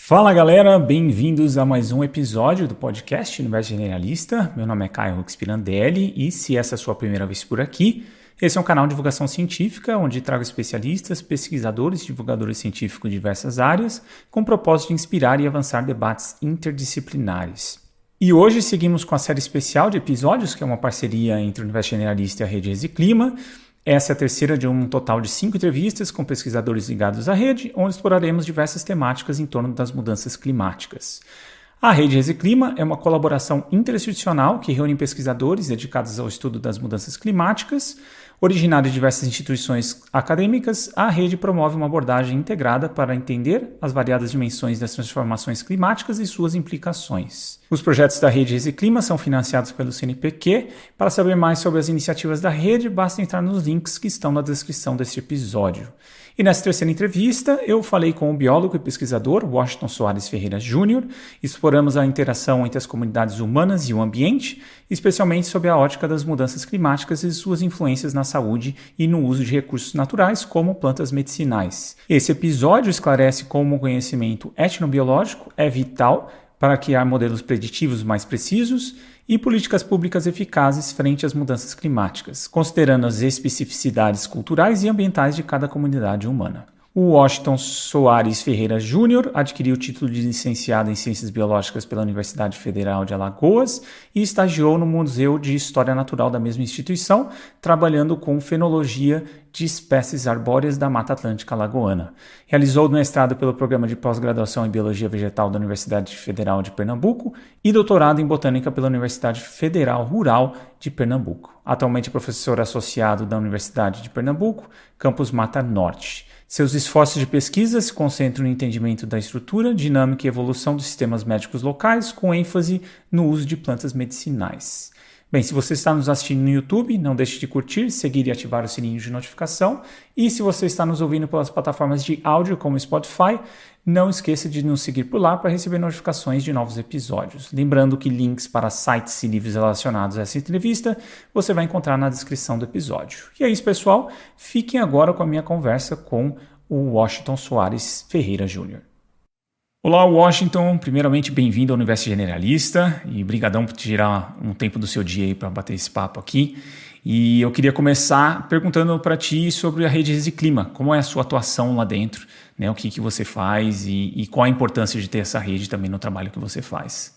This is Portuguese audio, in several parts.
Fala galera, bem-vindos a mais um episódio do podcast Universo Generalista. Meu nome é Caio Rux Pirandelli e se essa é a sua primeira vez por aqui, esse é um canal de divulgação científica onde trago especialistas, pesquisadores e divulgadores científicos de diversas áreas com o propósito de inspirar e avançar debates interdisciplinares. E hoje seguimos com a série especial de episódios, que é uma parceria entre o Universo Generalista e a Rede Resiclima. Essa é a terceira de um total de 5 entrevistas com pesquisadores ligados à rede, onde exploraremos diversas temáticas em torno das mudanças climáticas. A Rede Resiclima é uma colaboração interinstitucional que reúne pesquisadores dedicados ao estudo das mudanças climáticas. Originária de diversas instituições acadêmicas, a rede promove uma abordagem integrada para entender as variadas dimensões das transformações climáticas e suas implicações. Os projetos da Rede Resiclima são financiados pelo CNPq. Para saber mais sobre as iniciativas da rede, basta entrar nos links que estão na descrição deste episódio. E nessa terceira entrevista, eu falei com o biólogo e pesquisador Washington Soares Ferreira Júnior. Exploramos a interação entre as comunidades humanas e o ambiente, especialmente sob a ótica das mudanças climáticas e suas influências na saúde e no uso de recursos naturais, como plantas medicinais. Esse episódio esclarece como o conhecimento etnobiológico é vital para criar modelos preditivos mais precisos e políticas públicas eficazes frente às mudanças climáticas, considerando as especificidades culturais e ambientais de cada comunidade humana. O Washington Soares Ferreira Júnior adquiriu o título de licenciado em Ciências Biológicas pela Universidade Federal de Alagoas e estagiou no Museu de História Natural da mesma instituição, trabalhando com fenologia de espécies arbóreas da Mata Atlântica Alagoana. Realizou o mestrado pelo Programa de Pós-Graduação em Biologia Vegetal da Universidade Federal de Pernambuco e doutorado em Botânica pela Universidade Federal Rural de Pernambuco. Atualmente é professor associado da Universidade de Pernambuco, campus Mata Norte. Seus esforços de pesquisa se concentram no entendimento da estrutura, dinâmica e evolução dos sistemas médicos locais, com ênfase no uso de plantas medicinais. Bem, se você está nos assistindo no YouTube, não deixe de curtir, seguir e ativar o sininho de notificação. E se você está nos ouvindo pelas plataformas de áudio como Spotify, não esqueça de nos seguir por lá para receber notificações de novos episódios. Lembrando que links para sites e livros relacionados a essa entrevista você vai encontrar na descrição do episódio. E é isso, pessoal. Fiquem agora com a minha conversa com o Washington Soares Ferreira Júnior. Olá, Washington. Primeiramente, bem-vindo ao Universo Generalista e brigadão por tirar um tempo do seu dia aí para bater esse papo aqui. E eu queria começar perguntando para ti sobre a Rede Resiclima. Como é a sua atuação lá dentro? Né? O que você faz e qual a importância de ter essa rede também no trabalho que você faz?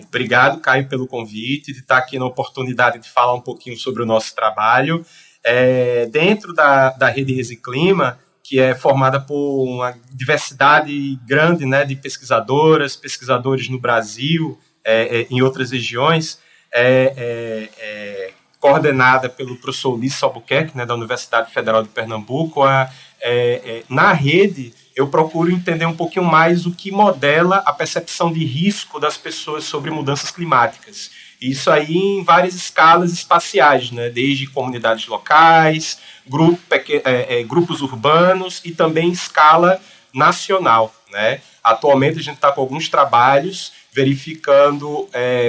Obrigado, Caio, pelo convite, de estar aqui na oportunidade de falar um pouquinho sobre o nosso trabalho. Dentro da Rede Resiclima, que é formada por uma diversidade grande, né, de pesquisadores no Brasil, em outras regiões, coordenada pelo professor Ulisses Albuquerque, né, da Universidade Federal de Pernambuco. Na rede, eu procuro entender um pouquinho mais o que modela a percepção de risco das pessoas sobre mudanças climáticas. Isso aí em várias escalas espaciais, né? Desde comunidades locais, grupos urbanos e também em escala nacional, né? Atualmente a gente está com alguns trabalhos verificando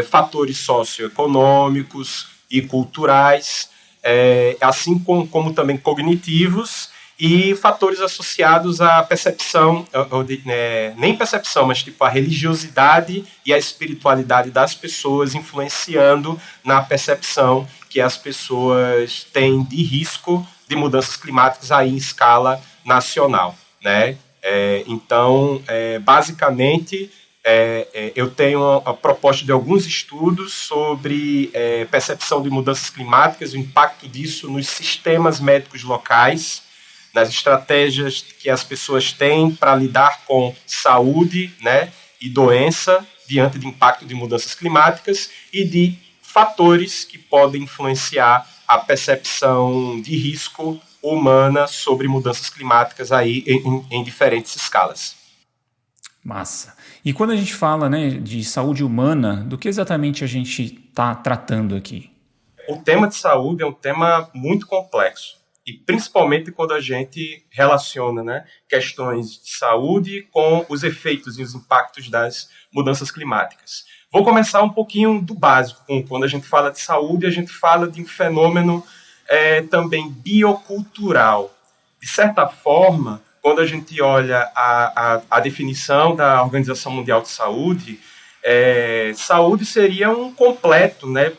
fatores socioeconômicos e culturais, assim como também cognitivos, e fatores associados à percepção, nem percepção, mas tipo a religiosidade e a espiritualidade das pessoas influenciando na percepção que as pessoas têm de risco de mudanças climáticas aí em escala nacional, né? Então, basicamente, eu tenho a proposta de alguns estudos sobre percepção de mudanças climáticas, o impacto disso nos sistemas médicos locais, nas estratégias que as pessoas têm para lidar com saúde, né, e doença diante de impacto de mudanças climáticas e de fatores que podem influenciar a percepção de risco humana sobre mudanças climáticas aí em diferentes escalas. Massa. E quando a gente fala, né, de saúde humana, do que exatamente a gente está tratando aqui? O tema de saúde é um tema muito complexo. E principalmente quando a gente relaciona, né, questões de saúde com os efeitos e os impactos das mudanças climáticas. Vou começar um pouquinho do básico. Quando a gente fala de saúde, a gente fala de um fenômeno também biocultural. De certa forma, quando a gente olha a definição da Organização Mundial de Saúde, saúde seria um completo, né?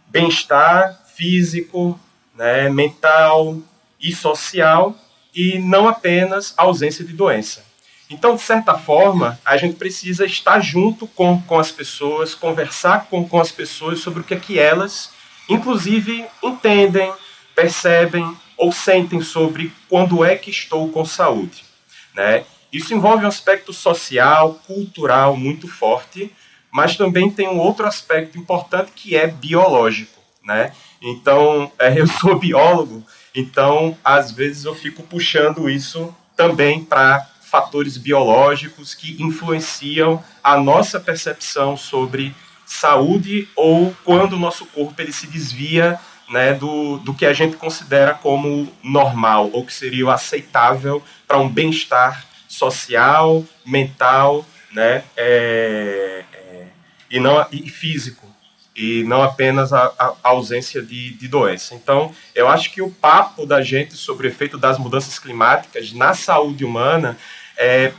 Bem-estar físico, né, mental e social, e não apenas ausência de doença. Então, de certa forma, a gente precisa estar junto com as pessoas, conversar com as pessoas sobre o que é que elas, inclusive, entendem, percebem ou sentem sobre quando é que estou com saúde, né? Isso envolve um aspecto social, cultural muito forte, mas também tem um outro aspecto importante que é biológico, né? Então, eu sou biólogo, então, às vezes eu fico puxando isso também para fatores biológicos que influenciam a nossa percepção sobre saúde ou quando o nosso corpo ele se desvia, né, do que a gente considera como normal ou que seria o aceitável para um bem-estar social, mental, né, e físico, e não apenas a ausência de doença. Então, eu acho que o papo da gente sobre o efeito das mudanças climáticas na saúde humana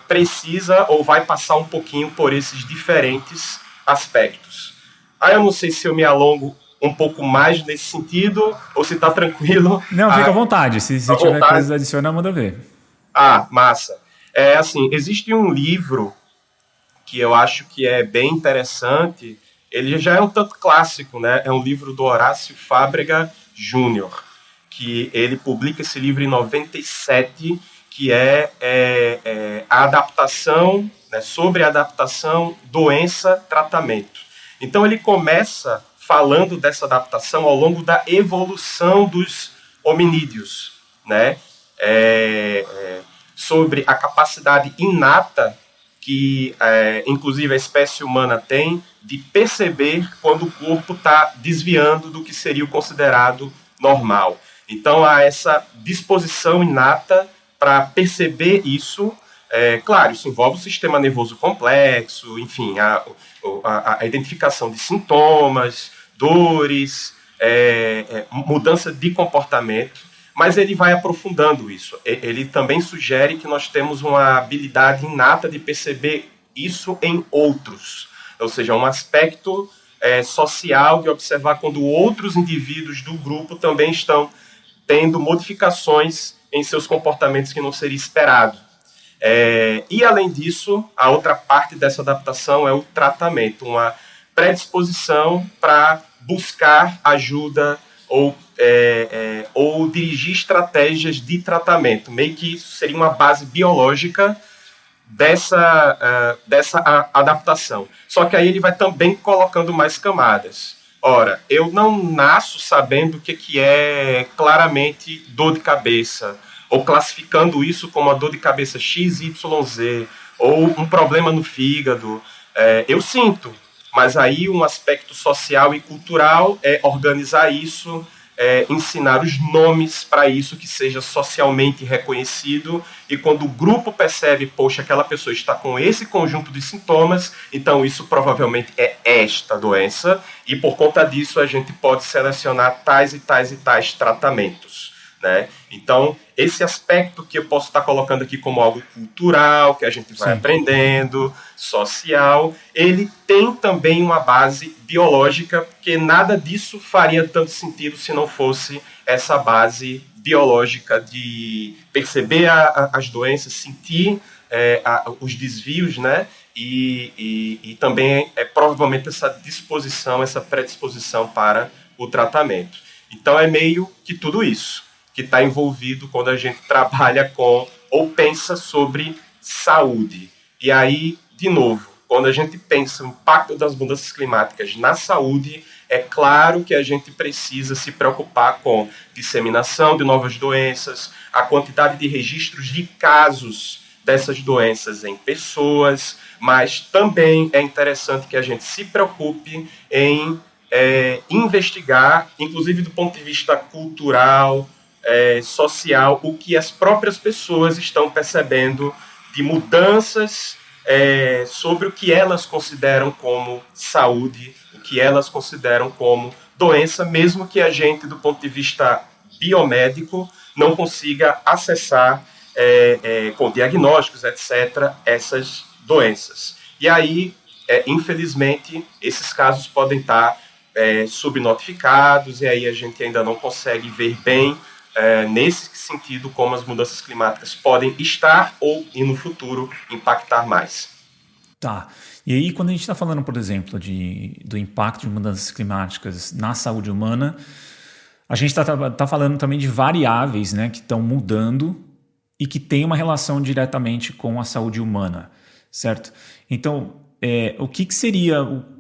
precisa ou vai passar um pouquinho por esses diferentes aspectos. Eu não sei se eu me alongo um pouco mais nesse sentido, ou se está tranquilo. Não, fica à vontade. Se tiver coisas a adicionar, manda ver. Massa. Assim, existe um livro que eu acho que é bem interessante. Ele já é um tanto clássico, né? É um livro do Horácio Fábrega Júnior, que ele publica esse livro em 97, que é a adaptação, né, sobre a adaptação, doença, tratamento. Então ele começa falando dessa adaptação ao longo da evolução dos hominídeos, né? Sobre a capacidade inata que, inclusive, a espécie humana tem de perceber quando o corpo está desviando do que seria o considerado normal. Então, há essa disposição inata para perceber isso. Claro, isso envolve o sistema nervoso complexo, enfim, a identificação de sintomas, dores, mudança de comportamento, mas ele vai aprofundando isso. Ele também sugere que nós temos uma habilidade inata de perceber isso em outros, ou seja, um aspecto social de observar quando outros indivíduos do grupo também estão tendo modificações em seus comportamentos que não seria esperado. E, além disso, a outra parte dessa adaptação é o tratamento, uma predisposição para buscar ajuda ou dirigir estratégias de tratamento. Meio que isso seria uma base biológica dessa adaptação. Só que aí ele vai também colocando mais camadas. Ora, eu não nasço sabendo o que é claramente dor de cabeça, ou classificando isso como uma dor de cabeça XYZ, ou um problema no fígado. Eu sinto, mas aí um aspecto social e cultural é organizar isso, ensinar os nomes para isso que seja socialmente reconhecido, e quando o grupo percebe, poxa, aquela pessoa está com esse conjunto de sintomas, então isso provavelmente é esta doença, e por conta disso a gente pode selecionar tais e tais e tais tratamentos, né? Então, esse aspecto que eu posso estar colocando aqui como algo cultural, que a gente vai aprendendo, social, ele tem também uma base biológica, porque nada disso faria tanto sentido se não fosse essa base biológica de perceber as doenças, sentir os desvios, né? E também provavelmente essa disposição, essa predisposição para o tratamento. Então é meio que tudo isso que está envolvido quando a gente trabalha com ou pensa sobre saúde. E aí, de novo, quando a gente pensa no impacto das mudanças climáticas na saúde, é claro que a gente precisa se preocupar com disseminação de novas doenças, a quantidade de registros de casos dessas doenças em pessoas, mas também é interessante que a gente se preocupe em investigar, inclusive do ponto de vista cultural, social, o que as próprias pessoas estão percebendo de mudanças sobre o que elas consideram como saúde, o que elas consideram como doença, mesmo que a gente, do ponto de vista biomédico, não consiga acessar com diagnósticos, etc., essas doenças. E aí, infelizmente, esses casos podem estar subnotificados, e aí a gente ainda não consegue ver bem, nesse sentido, como as mudanças climáticas podem estar ou, e no futuro, impactar mais. Tá. E aí, quando a gente está falando, por exemplo, do impacto de mudanças climáticas na saúde humana, a gente está falando também de variáveis, né, que estão mudando e que têm uma relação diretamente com a saúde humana, certo? Então, o que seria,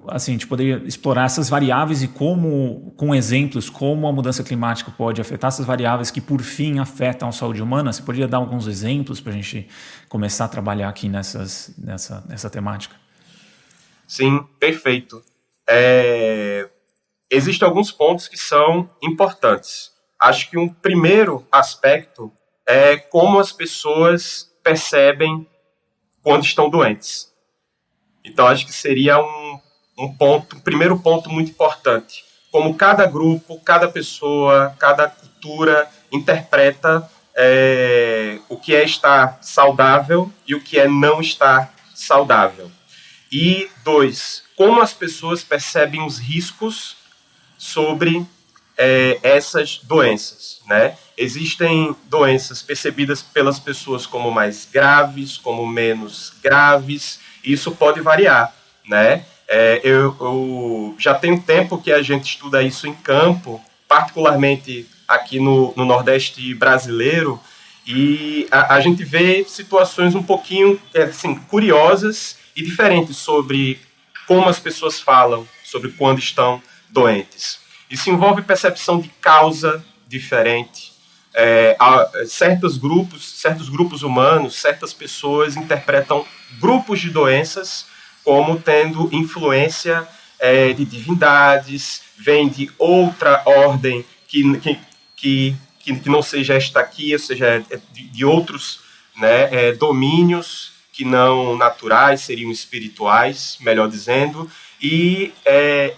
assim, a gente poderia explorar essas variáveis e como, com exemplos, como a mudança climática pode afetar essas variáveis que, por fim, afetam a saúde humana? Você poderia dar alguns exemplos para a gente começar a trabalhar aqui nessa temática? Sim, perfeito. Existem alguns pontos que são importantes. Acho que um primeiro aspecto é como as pessoas percebem quando estão doentes. Então, acho que seria um primeiro ponto muito importante. Como cada grupo, cada pessoa, cada cultura interpreta o que é estar saudável e o que é não estar saudável. E 2, como as pessoas percebem os riscos sobre essas doenças, né? Existem doenças percebidas pelas pessoas como mais graves, como menos graves, e isso pode variar, né? Eu já tenho tempo que a gente estuda isso em campo, particularmente aqui no Nordeste brasileiro, e a gente vê situações um pouquinho assim, curiosas e diferentes sobre como as pessoas falam sobre quando estão doentes. Isso envolve percepção de causa diferente. Certos grupos humanos, certas pessoas interpretam grupos de doenças como tendo influência de divindades, vem de outra ordem que não seja esta aqui, ou seja, de outros, né, domínios que não naturais, seriam espirituais, melhor dizendo, e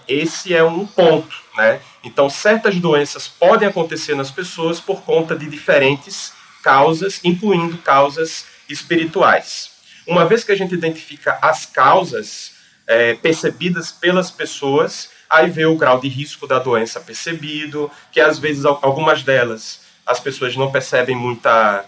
esse é um ponto, né? Então, certas doenças podem acontecer nas pessoas por conta de diferentes causas, incluindo causas espirituais. Uma vez que a gente identifica as causas percebidas pelas pessoas, aí vê o grau de risco da doença percebido, que às vezes algumas delas as pessoas não percebem muita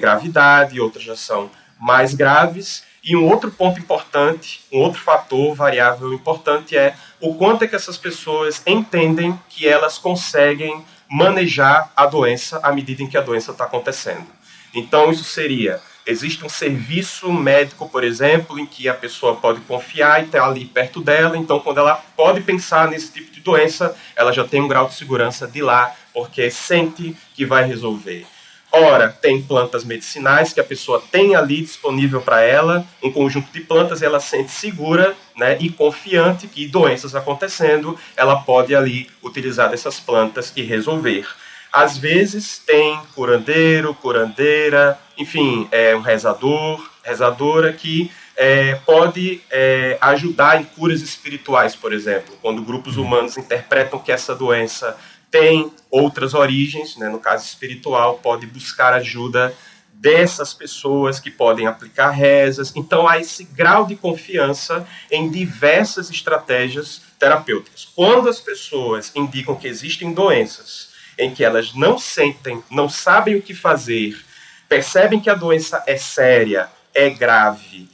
gravidade, outras já são mais graves. E um outro ponto importante, um outro fator, variável importante é o quanto é que essas pessoas entendem que elas conseguem manejar a doença à medida em que a doença está acontecendo. Então, isso seria, existe um serviço médico, por exemplo, em que a pessoa pode confiar e está ali perto dela, então quando ela pode pensar nesse tipo de doença, ela já tem um grau de segurança de lá, porque sente que vai resolver. Ora, tem plantas medicinais que a pessoa tem ali disponível para ela, um conjunto de plantas, e ela sente segura, né, e confiante que doenças acontecendo, ela pode ali utilizar dessas plantas e resolver. Às vezes tem curandeiro, curandeira, enfim, um rezadora que pode ajudar em curas espirituais, por exemplo, quando grupos humanos interpretam que essa doença tem outras origens, né, no caso espiritual, pode buscar ajuda dessas pessoas que podem aplicar rezas. Então, há esse grau de confiança em diversas estratégias terapêuticas. Quando as pessoas indicam que existem doenças em que elas não sentem, não sabem o que fazer, percebem que a doença é séria, é grave,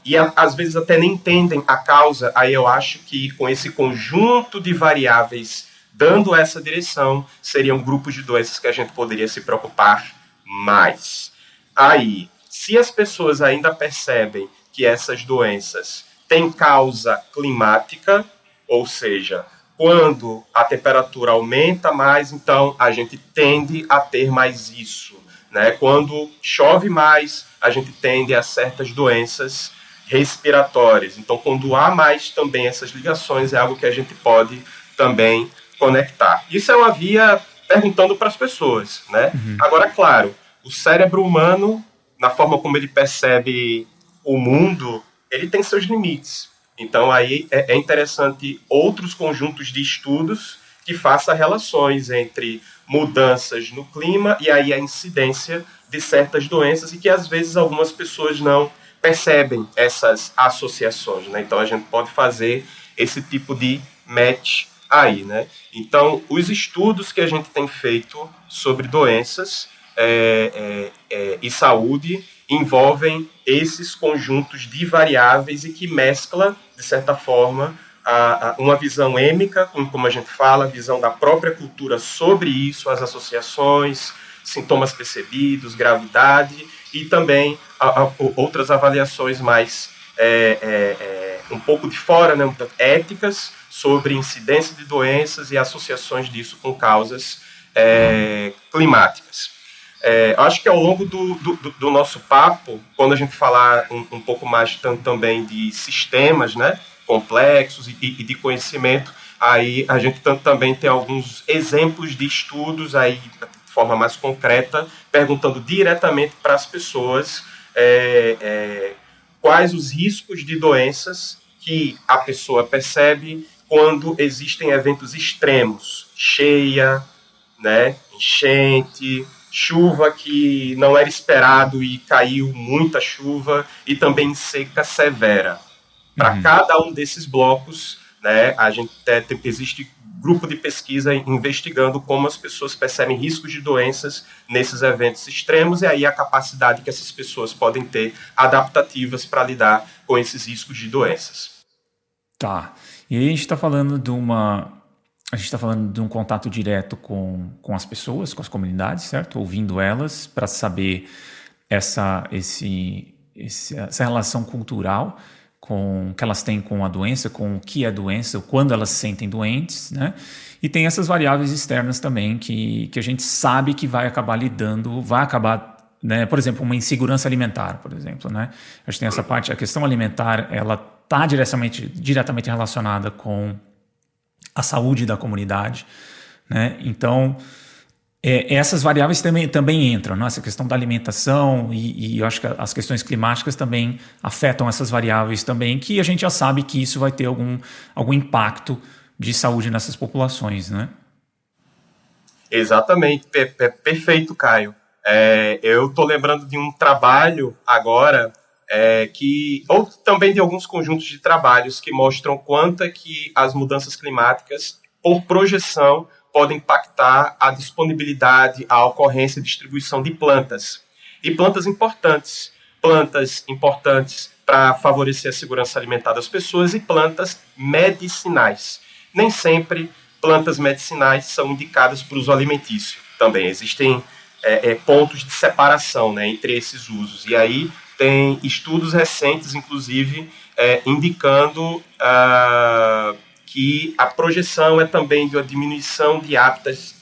e às vezes até nem entendem a causa, aí eu acho que com esse conjunto de variáveis dando essa direção, seriam grupos de doenças que a gente poderia se preocupar mais. Aí, se as pessoas ainda percebem que essas doenças têm causa climática, ou seja, quando a temperatura aumenta mais, então a gente tende a ter mais isso, né? Quando chove mais, a gente tende a certas doenças respiratórias. Então, quando há mais também essas ligações, é algo que a gente pode também conectar. Isso é uma via perguntando para as pessoas, né? Uhum. Agora, claro, o cérebro humano, na forma como ele percebe o mundo, ele tem seus limites. Então, aí é interessante outros conjuntos de estudos que faça relações entre mudanças no clima e aí a incidência de certas doenças e que às vezes algumas pessoas não percebem essas associações, né? Então a gente pode fazer esse tipo de match aí, né? Então os estudos que a gente tem feito sobre doenças e saúde envolvem esses conjuntos de variáveis e que mescla, de certa forma, uma visão êmica, como a gente fala, a visão da própria cultura sobre isso, as associações, sintomas percebidos, gravidade, e também outras avaliações mais um pouco de fora, né, éticas, sobre incidência de doenças e associações disso com causas climáticas. Acho que ao longo do nosso papo, quando a gente falar um pouco mais também de sistemas, né, complexos e de conhecimento, aí a gente também tem alguns exemplos de estudos aí de forma mais concreta, perguntando diretamente para as pessoas quais os riscos de doenças que a pessoa percebe quando existem eventos extremos, cheia, né, enchente, chuva que não era esperado e caiu muita chuva, e também seca severa. Para cada um desses blocos, né, existe grupo de pesquisa investigando como as pessoas percebem riscos de doenças nesses eventos extremos e aí a capacidade que essas pessoas podem ter adaptativas para lidar com esses riscos de doenças. Tá. E aí a gente está falando de um contato direto com as pessoas, com as comunidades, certo? Ouvindo elas para saber essa relação cultural que elas têm com a doença, com o que é doença, quando elas se sentem doentes, né? E tem essas variáveis externas também que a gente sabe que vai acabar lidando, né? Por exemplo, uma insegurança alimentar, por exemplo, né? A gente tem essa parte, a questão alimentar, ela está diretamente relacionada com a saúde da comunidade, né? Então, essas variáveis também entram, né? Essa questão da alimentação e eu acho que as questões climáticas também afetam essas variáveis também, que a gente já sabe que isso vai ter algum impacto de saúde nessas populações, né? Exatamente, perfeito, Caio. Eu estou lembrando de um trabalho agora ou também de alguns conjuntos de trabalhos que mostram quanto é que as mudanças climáticas, por projeção, podem impactar a disponibilidade, a ocorrência e distribuição de plantas. E plantas importantes para favorecer a segurança alimentar das pessoas e plantas medicinais. Nem sempre plantas medicinais são indicadas para o uso alimentício. Também existem pontos de separação, né, entre esses usos. E aí tem estudos recentes, inclusive, indicando que a projeção é também de uma diminuição de habitats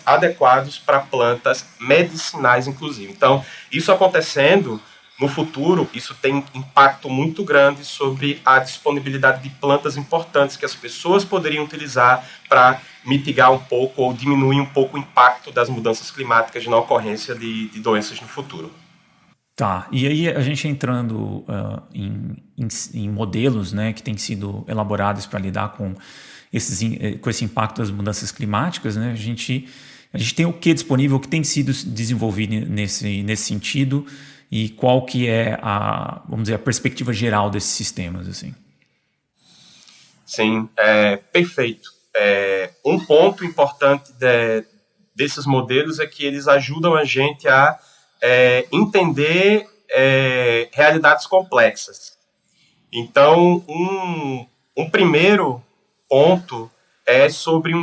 adequados para plantas medicinais, inclusive. Então, isso acontecendo no futuro, isso tem impacto muito grande sobre a disponibilidade de plantas importantes que as pessoas poderiam utilizar para mitigar um pouco ou diminuir um pouco o impacto das mudanças climáticas na ocorrência de doenças no futuro. Tá, e aí a gente entrando em modelos, né, que têm sido elaborados para lidar com esse impacto das mudanças climáticas, né, a gente tem o que disponível, o que tem sido desenvolvido nesse sentido e qual que é vamos dizer, a perspectiva geral desses sistemas, assim. Sim, perfeito. Um ponto importante desses modelos é que eles ajudam a gente a entender realidades complexas. Então, um primeiro ponto é sobre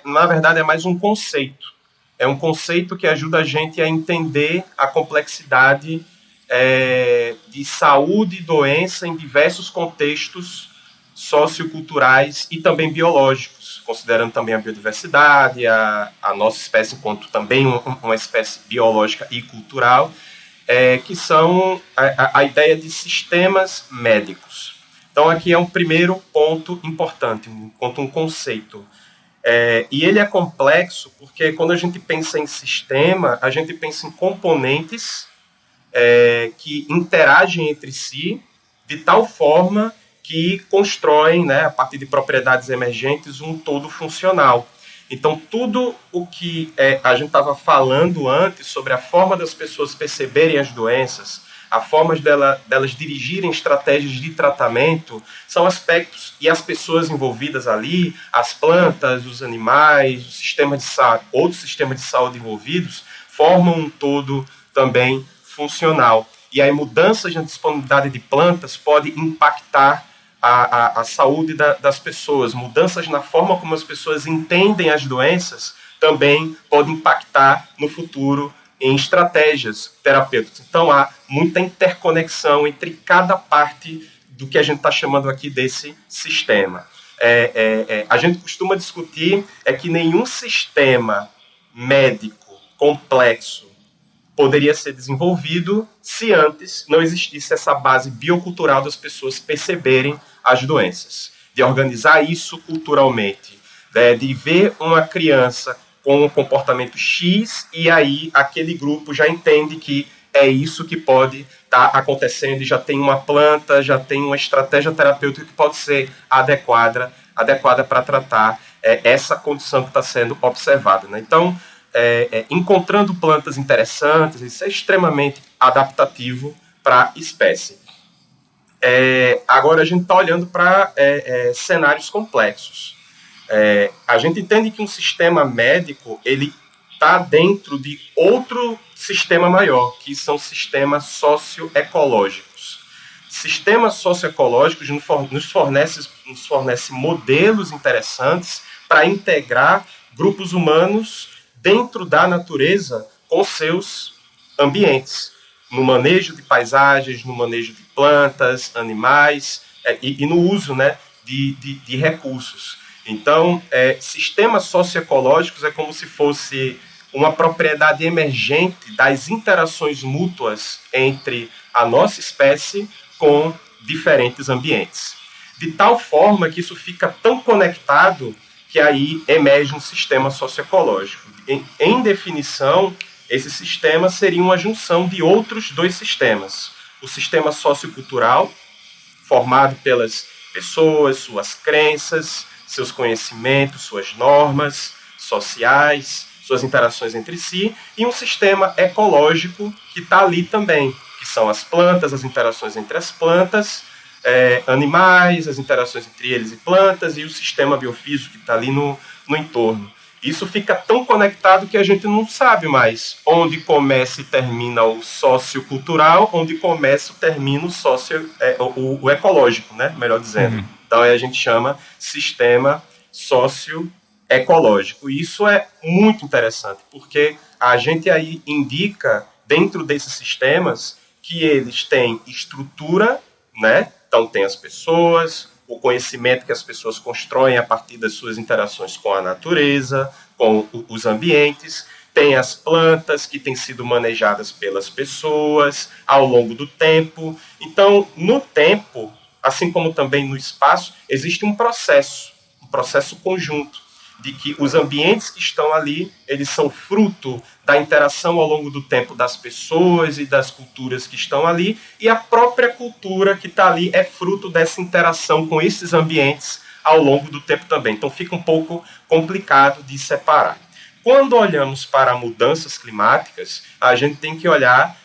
na verdade, é mais um conceito. É um conceito que ajuda a gente a entender a complexidade de saúde e doença em diversos contextos socioculturais e também biológicos, considerando também a biodiversidade, a nossa espécie enquanto também uma espécie biológica e cultural, que são a ideia de sistemas médicos. Então, aqui é um primeiro ponto importante, enquanto um conceito. E ele é complexo porque quando a gente pensa em sistema, a gente pensa em componentes que interagem entre si de tal forma que constroem, né, a partir de propriedades emergentes, um todo funcional. Então, tudo o que a gente estava falando antes sobre a forma das pessoas perceberem as doenças, a forma delas dirigirem estratégias de tratamento, são aspectos, e as pessoas envolvidas ali, as plantas, os animais, o sistema de saúde, outros sistemas de saúde envolvidos, formam um todo também funcional. E aí mudanças na disponibilidade de plantas podem impactar a saúde das pessoas. Mudanças na forma como as pessoas entendem as doenças também podem impactar no futuro em estratégias terapêuticas. Então, há muita interconexão entre cada parte do que a gente está chamando aqui desse sistema. A gente costuma discutir que nenhum sistema médico complexo poderia ser desenvolvido se antes não existisse essa base biocultural das pessoas perceberem as doenças, de organizar isso culturalmente, de ver uma criança com um comportamento X e aí aquele grupo já entende que é isso que pode estar acontecendo e já tem uma planta, já tem uma estratégia terapêutica que pode ser adequada para tratar essa condição que está sendo observada, né? Então, encontrando plantas interessantes, isso é extremamente adaptativo para a espécie. Agora a gente está olhando para cenários complexos. A gente entende que um sistema médico ele está dentro de outro sistema maior, que são sistemas socioecológicos. Sistemas socioecológicos nos fornece modelos interessantes para integrar grupos humanos dentro da natureza com seus ambientes, no manejo de paisagens, no manejo de plantas, animais e no uso, né, de recursos. Então, sistemas socioecológicos é como se fosse uma propriedade emergente das interações mútuas entre a nossa espécie com diferentes ambientes. De tal forma que isso fica tão conectado que aí emerge um sistema socioecológico. Em definição, esse sistema seria uma junção de outros dois sistemas. O sistema sociocultural, formado pelas pessoas, suas crenças, seus conhecimentos, suas normas sociais, suas interações entre si, e um sistema ecológico que está ali também, que são as plantas, as interações entre as plantas, animais, as interações entre eles e plantas, e o sistema biofísico que está ali no entorno. Isso fica tão conectado que a gente não sabe mais onde começa e termina o sociocultural, onde começa e termina o ecológico, né? Melhor dizendo. Então a gente chama sistema socioecológico. E isso é muito interessante, porque a gente aí indica, dentro desses sistemas, que eles têm estrutura, né? Então tem as pessoas, o conhecimento que as pessoas constroem a partir das suas interações com a natureza, com os ambientes, tem as plantas que têm sido manejadas pelas pessoas ao longo do tempo. Então, no tempo, assim como também no espaço, existe um processo conjunto, de que os ambientes que estão ali, eles são fruto da interação ao longo do tempo das pessoas e das culturas que estão ali, e a própria cultura que está ali é fruto dessa interação com esses ambientes ao longo do tempo também. Então fica um pouco complicado de separar. Quando olhamos para mudanças climáticas, a gente tem que olhar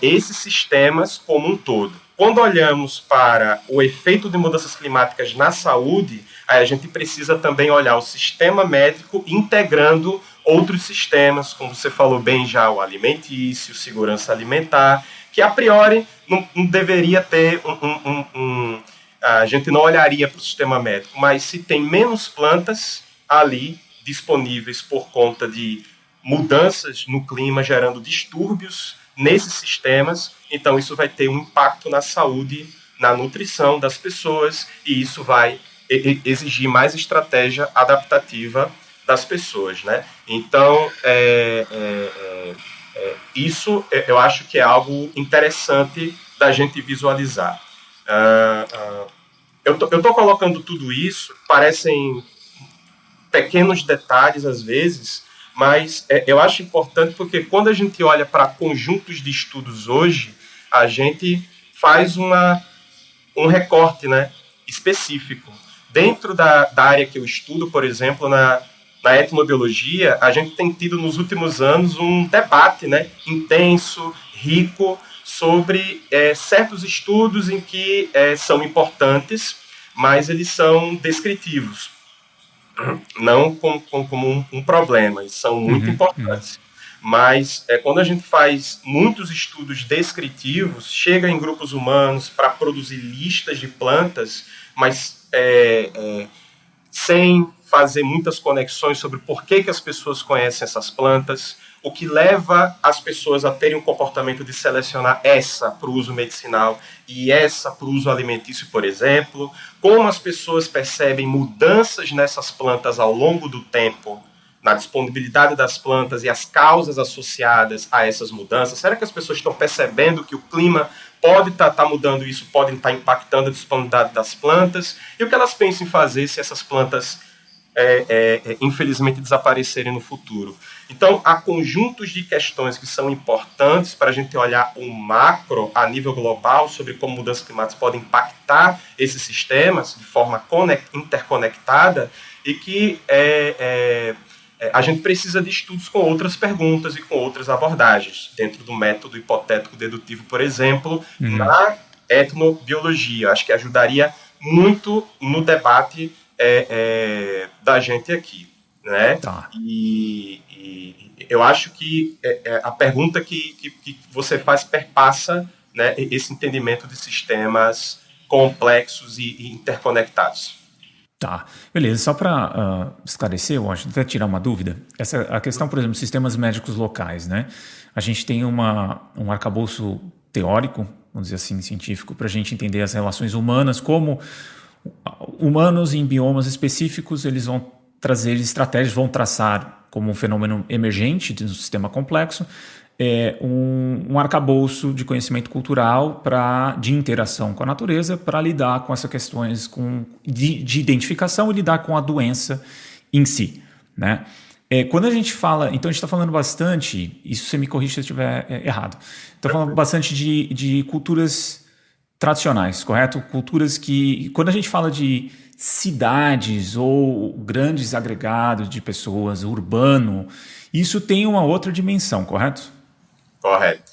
esses sistemas como um todo. Quando olhamos para o efeito de mudanças climáticas na saúde, aí a gente precisa também olhar o sistema médico integrando outros sistemas, como você falou bem já, o alimentício, segurança alimentar, que a priori não deveria ter a gente não olharia para o sistema médico, mas se tem menos plantas ali disponíveis por conta de mudanças no clima gerando distúrbios nesses sistemas, então isso vai ter um impacto na saúde, na nutrição das pessoas, e isso vai exigir mais estratégia adaptativa das pessoas, né? Então, isso eu acho que é algo interessante da gente visualizar. Eu tô colocando tudo isso, parecem pequenos detalhes às vezes, mas eu acho importante porque quando a gente olha para conjuntos de estudos hoje, a gente faz um recorte, né? específico. Dentro da área que eu estudo, por exemplo, na etnobiologia, a gente tem tido nos últimos anos um debate, né, intenso, rico, sobre certos estudos em que são importantes, mas eles são descritivos, não como um problema, eles são muito importantes. Mas quando a gente faz muitos estudos descritivos, chega em grupos humanos para produzir listas de plantas, mas sem fazer muitas conexões sobre por que as pessoas conhecem essas plantas, o que leva as pessoas a terem um comportamento de selecionar essa para o uso medicinal e essa para o uso alimentício, por exemplo, como as pessoas percebem mudanças nessas plantas ao longo do tempo, na disponibilidade das plantas e as causas associadas a essas mudanças. Será que as pessoas estão percebendo que o clima pode estar mudando isso, pode estar impactando a disponibilidade das plantas? E o que elas pensam em fazer se essas plantas, infelizmente, desaparecerem no futuro? Então, há conjuntos de questões que são importantes para a gente olhar o macro, a nível global, sobre como mudanças climáticas podem impactar esses sistemas de forma interconectada, e que a gente precisa de estudos com outras perguntas e com outras abordagens, dentro do método hipotético dedutivo, por exemplo, na etnobiologia. Acho que ajudaria muito no debate da gente aqui, né? Tá. E eu acho que a pergunta que você faz perpassa, né, esse entendimento de sistemas complexos e interconectados. Tá, beleza. Só para esclarecer, eu acho, até tirar uma dúvida, a questão, por exemplo, sistemas médicos locais, né? A gente tem um arcabouço teórico, vamos dizer assim, científico, para a gente entender as relações humanas, como humanos em biomas específicos, eles vão trazer estratégias, vão traçar como um fenômeno emergente de um sistema complexo, um arcabouço de conhecimento cultural de interação com a natureza para lidar com essas questões de identificação e lidar com a doença em si, né? Quando a gente fala, então a gente está falando bastante, isso você me corrige se eu estiver errado, está falando bastante de culturas tradicionais, correto? Culturas que, quando a gente fala de cidades ou grandes agregados de pessoas, urbano, isso tem uma outra dimensão, correto? Correto.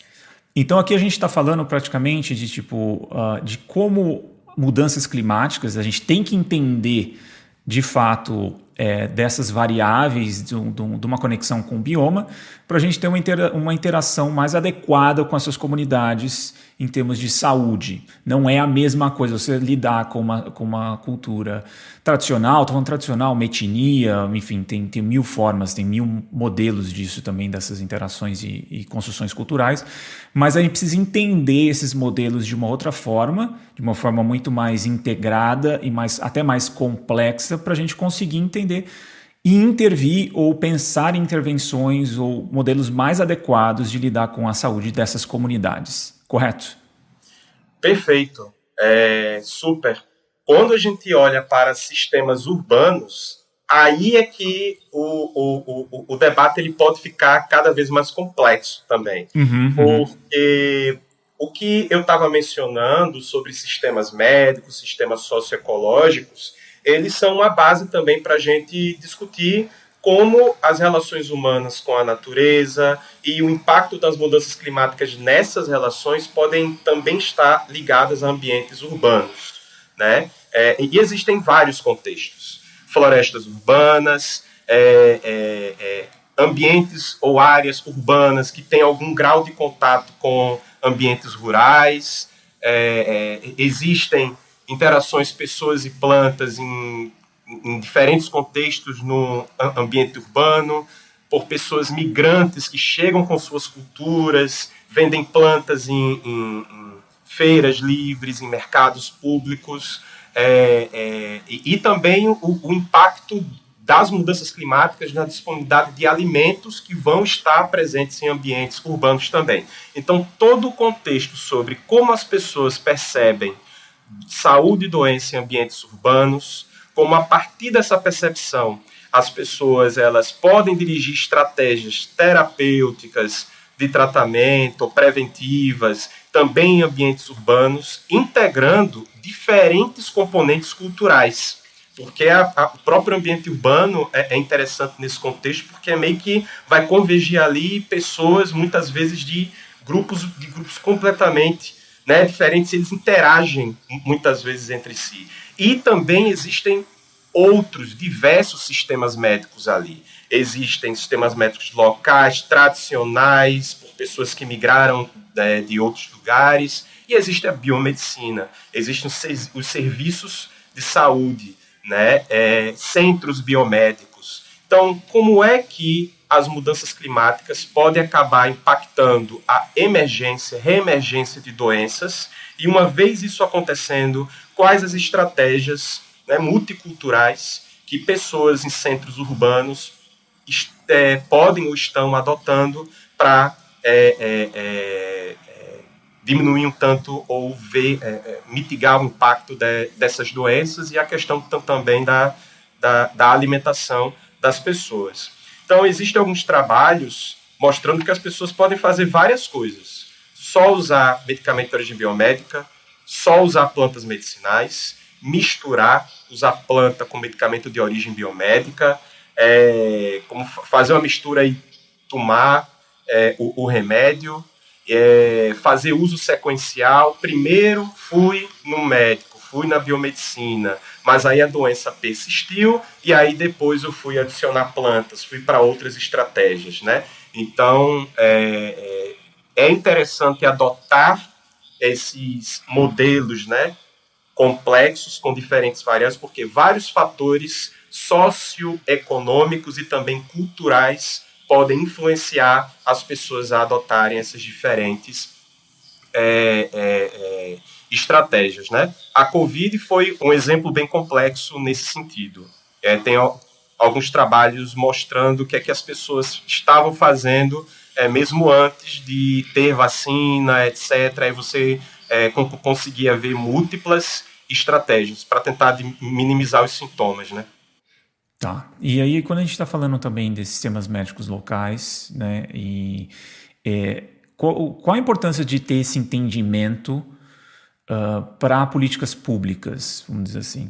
Então aqui a gente está falando praticamente de como mudanças climáticas, a gente tem que entender de fato dessas variáveis de uma conexão com o bioma, para a gente ter uma interação mais adequada com essas comunidades em termos de saúde. Não é a mesma coisa você lidar com uma cultura tradicional, estou falando tradicional, uma etnia, enfim, tem mil formas, tem mil modelos disso também, dessas interações e construções culturais, mas a gente precisa entender esses modelos de uma outra forma, de uma forma muito mais integrada e até mais complexa, para a gente conseguir entender e intervir ou pensar em intervenções ou modelos mais adequados de lidar com a saúde dessas comunidades. Correto? Perfeito. Super. Quando a gente olha para sistemas urbanos, aí é que o debate ele pode ficar cada vez mais complexo também. Porque o que eu estava mencionando sobre sistemas médicos, sistemas socioecológicos, eles são uma base também para a gente discutir como as relações humanas com a natureza e o impacto das mudanças climáticas nessas relações podem também estar ligadas a ambientes urbanos, né? E existem vários contextos. Florestas urbanas, ambientes ou áreas urbanas que têm algum grau de contato com ambientes rurais, existem interações pessoas e plantas em diferentes contextos no ambiente urbano, por pessoas migrantes que chegam com suas culturas, vendem plantas em feiras livres, em mercados públicos, e também o impacto das mudanças climáticas na disponibilidade de alimentos que vão estar presentes em ambientes urbanos também. Então, todo o contexto sobre como as pessoas percebem saúde e doença em ambientes urbanos, como a partir dessa percepção as pessoas elas podem dirigir estratégias terapêuticas de tratamento ou preventivas, também em ambientes urbanos, integrando diferentes componentes culturais. Porque o próprio ambiente urbano é interessante nesse contexto, porque é meio que vai convergir ali pessoas, muitas vezes, de grupos completamente, né, diferentes, eles interagem muitas vezes entre si. E também existem outros diversos sistemas médicos ali. Existem sistemas médicos locais, tradicionais, por pessoas que migraram de outros lugares, e existe a biomedicina, existem os serviços de saúde, né, centros biomédicos. Então, como é que as mudanças climáticas podem acabar impactando a emergência, reemergência de doenças, e uma vez isso acontecendo, quais as estratégias, né, multiculturais que pessoas em centros urbanos podem ou estão adotando para diminuir um tanto ou mitigar o impacto dessas doenças, e a questão também da alimentação das pessoas. Então, existem alguns trabalhos mostrando que as pessoas podem fazer várias coisas. Só usar medicamento de origem biomédica, só usar plantas medicinais, misturar, usar planta com medicamento de origem biomédica, como fazer uma mistura e tomar o remédio, fazer uso sequencial. Primeiro fui no médico, fui na biomedicina, mas aí a doença persistiu, e aí depois eu fui adicionar plantas, fui para outras estratégias, né? Então, é interessante adotar esses modelos, né, complexos, com diferentes variáveis, porque vários fatores socioeconômicos e também culturais podem influenciar as pessoas a adotarem essas diferentes estratégias, né? A Covid foi um exemplo bem complexo nesse sentido. Tem alguns trabalhos mostrando o que é que as pessoas estavam fazendo mesmo antes de ter vacina, etc. Aí você conseguia ver múltiplas estratégias para tentar minimizar os sintomas, né? Tá. E aí, quando a gente está falando também desses sistemas médicos locais, né, qual a importância de ter esse entendimento para políticas públicas, vamos dizer assim,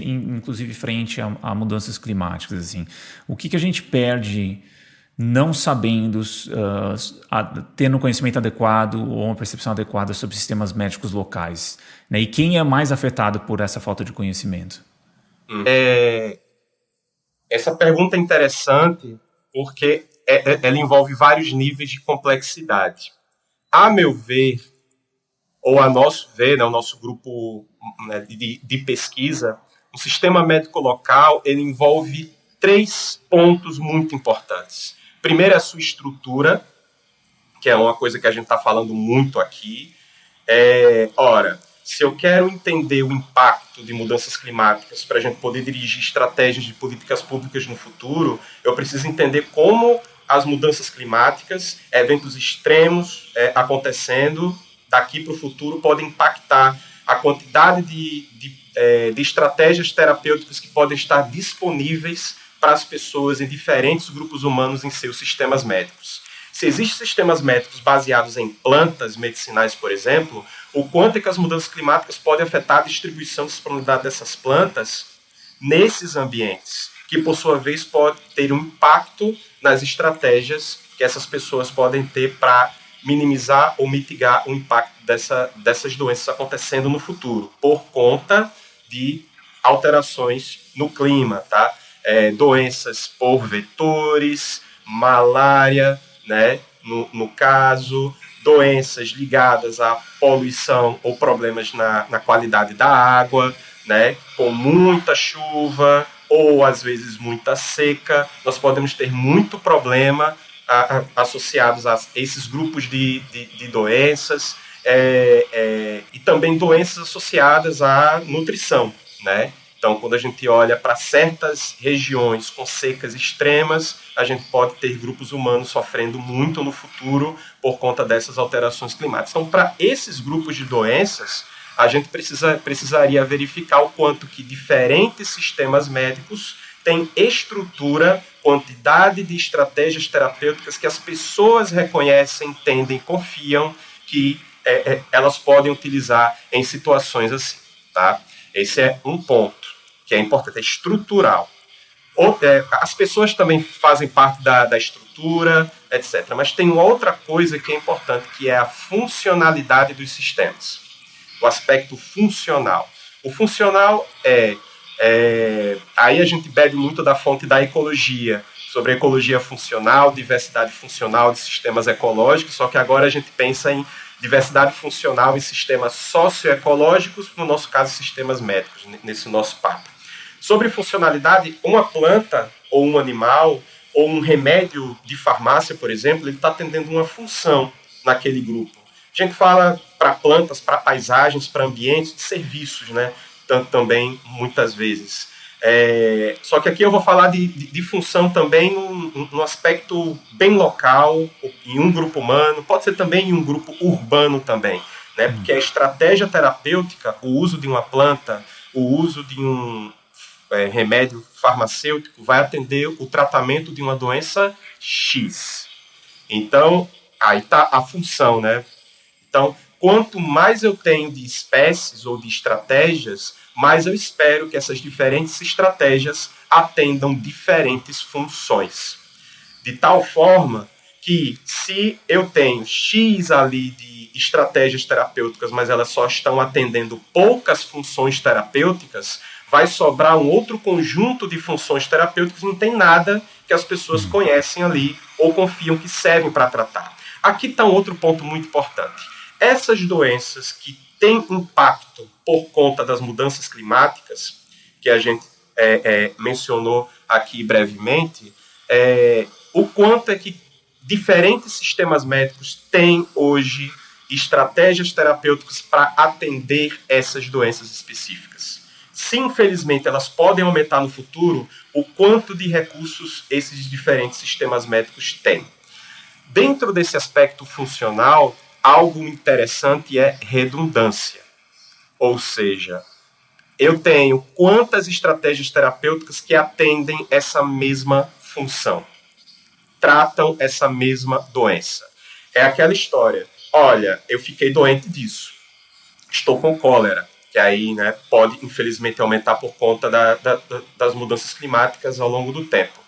inclusive frente a mudanças climáticas, assim? O que a gente perde não sabendo, tendo um conhecimento adequado ou uma percepção adequada sobre sistemas médicos locais, né? E quem é mais afetado por essa falta de conhecimento? Essa pergunta é interessante porque ela envolve vários níveis de complexidade. A meu ver, ou a nosso ver, né, o nosso grupo, né, de pesquisa, o sistema médico local, ele envolve 3 pontos muito importantes. Primeiro é a sua estrutura, que é uma coisa que a gente está falando muito aqui. Se eu quero entender o impacto de mudanças climáticas para a gente poder dirigir estratégias de políticas públicas no futuro, eu preciso entender como as mudanças climáticas, eventos extremos acontecendo daqui para o futuro, podem impactar a quantidade de estratégias terapêuticas que podem estar disponíveis para as pessoas em diferentes grupos humanos em seus sistemas médicos. Se existem sistemas médicos baseados em plantas medicinais, por exemplo, o quanto é que as mudanças climáticas podem afetar a distribuição de disponibilidade dessas plantas nesses ambientes, que por sua vez pode ter um impacto nas estratégias que essas pessoas podem ter para minimizar ou mitigar o impacto dessas doenças acontecendo no futuro, por conta de alterações no clima, tá? Doenças por vetores, malária, né? No caso, doenças ligadas à poluição ou problemas na qualidade da água, né? Com muita chuva ou às vezes muita seca, nós podemos ter muito problema associados a esses grupos de doenças, e também doenças associadas à nutrição, né? Então, quando a gente olha para certas regiões com secas extremas, a gente pode ter grupos humanos sofrendo muito no futuro por conta dessas alterações climáticas. Então, para esses grupos de doenças, a gente precisaria verificar o quanto que diferentes sistemas médicos tem estrutura, quantidade de estratégias terapêuticas que as pessoas reconhecem, entendem, confiam que elas podem utilizar em situações assim, tá? Esse é um ponto que é importante, é estrutural. As pessoas também fazem parte da estrutura, etc. Mas tem outra coisa que é importante, que é a funcionalidade dos sistemas. O aspecto funcional. O funcional aí a gente bebe muito da fonte da ecologia, sobre ecologia funcional, diversidade funcional de sistemas ecológicos, só que agora a gente pensa em diversidade funcional em sistemas socioecológicos, no nosso caso, sistemas médicos, nesse nosso papo. Sobre funcionalidade, uma planta ou um animal ou um remédio de farmácia, por exemplo, ele está atendendo uma função naquele grupo. A gente fala para plantas, para paisagens, para ambientes, de serviços, né? Tanto também, muitas vezes. Só que aqui eu vou falar de função também num aspecto bem local, em um grupo humano, pode ser também em um grupo urbano também, né? Porque a estratégia terapêutica, o uso de uma planta, o uso de um remédio farmacêutico vai atender o tratamento de uma doença X. Então, aí está a função, né? Então, quanto mais eu tenho de espécies ou de estratégias, mais eu espero que essas diferentes estratégias atendam diferentes funções. De tal forma que, se eu tenho X ali de estratégias terapêuticas, mas elas só estão atendendo poucas funções terapêuticas, vai sobrar um outro conjunto de funções terapêuticas, não tem nada que as pessoas conhecem ali ou confiam que servem para tratar. Aqui está um outro ponto muito importante. Essas doenças que têm impacto por conta das mudanças climáticas, que a gente mencionou aqui brevemente, o quanto é que diferentes sistemas médicos têm hoje estratégias terapêuticas para atender essas doenças específicas. Se, infelizmente, elas podem aumentar no futuro, o quanto de recursos esses diferentes sistemas médicos têm. Dentro desse aspecto funcional, algo interessante é redundância. Ou seja, eu tenho quantas estratégias terapêuticas que atendem essa mesma função, tratam essa mesma doença. É aquela história, olha, eu fiquei doente disso, estou com cólera, que aí, né, pode, infelizmente, aumentar por conta das mudanças climáticas ao longo do tempo.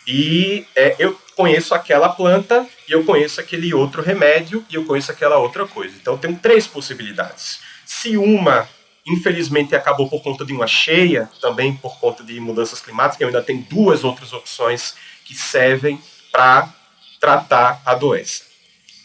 E eu conheço aquela planta, e eu conheço aquele outro remédio, e eu conheço aquela outra coisa. Então, eu tenho 3 possibilidades. Se uma, infelizmente, acabou por conta de uma cheia, também por conta de mudanças climáticas, eu ainda tenho 2 outras opções que servem para tratar a doença.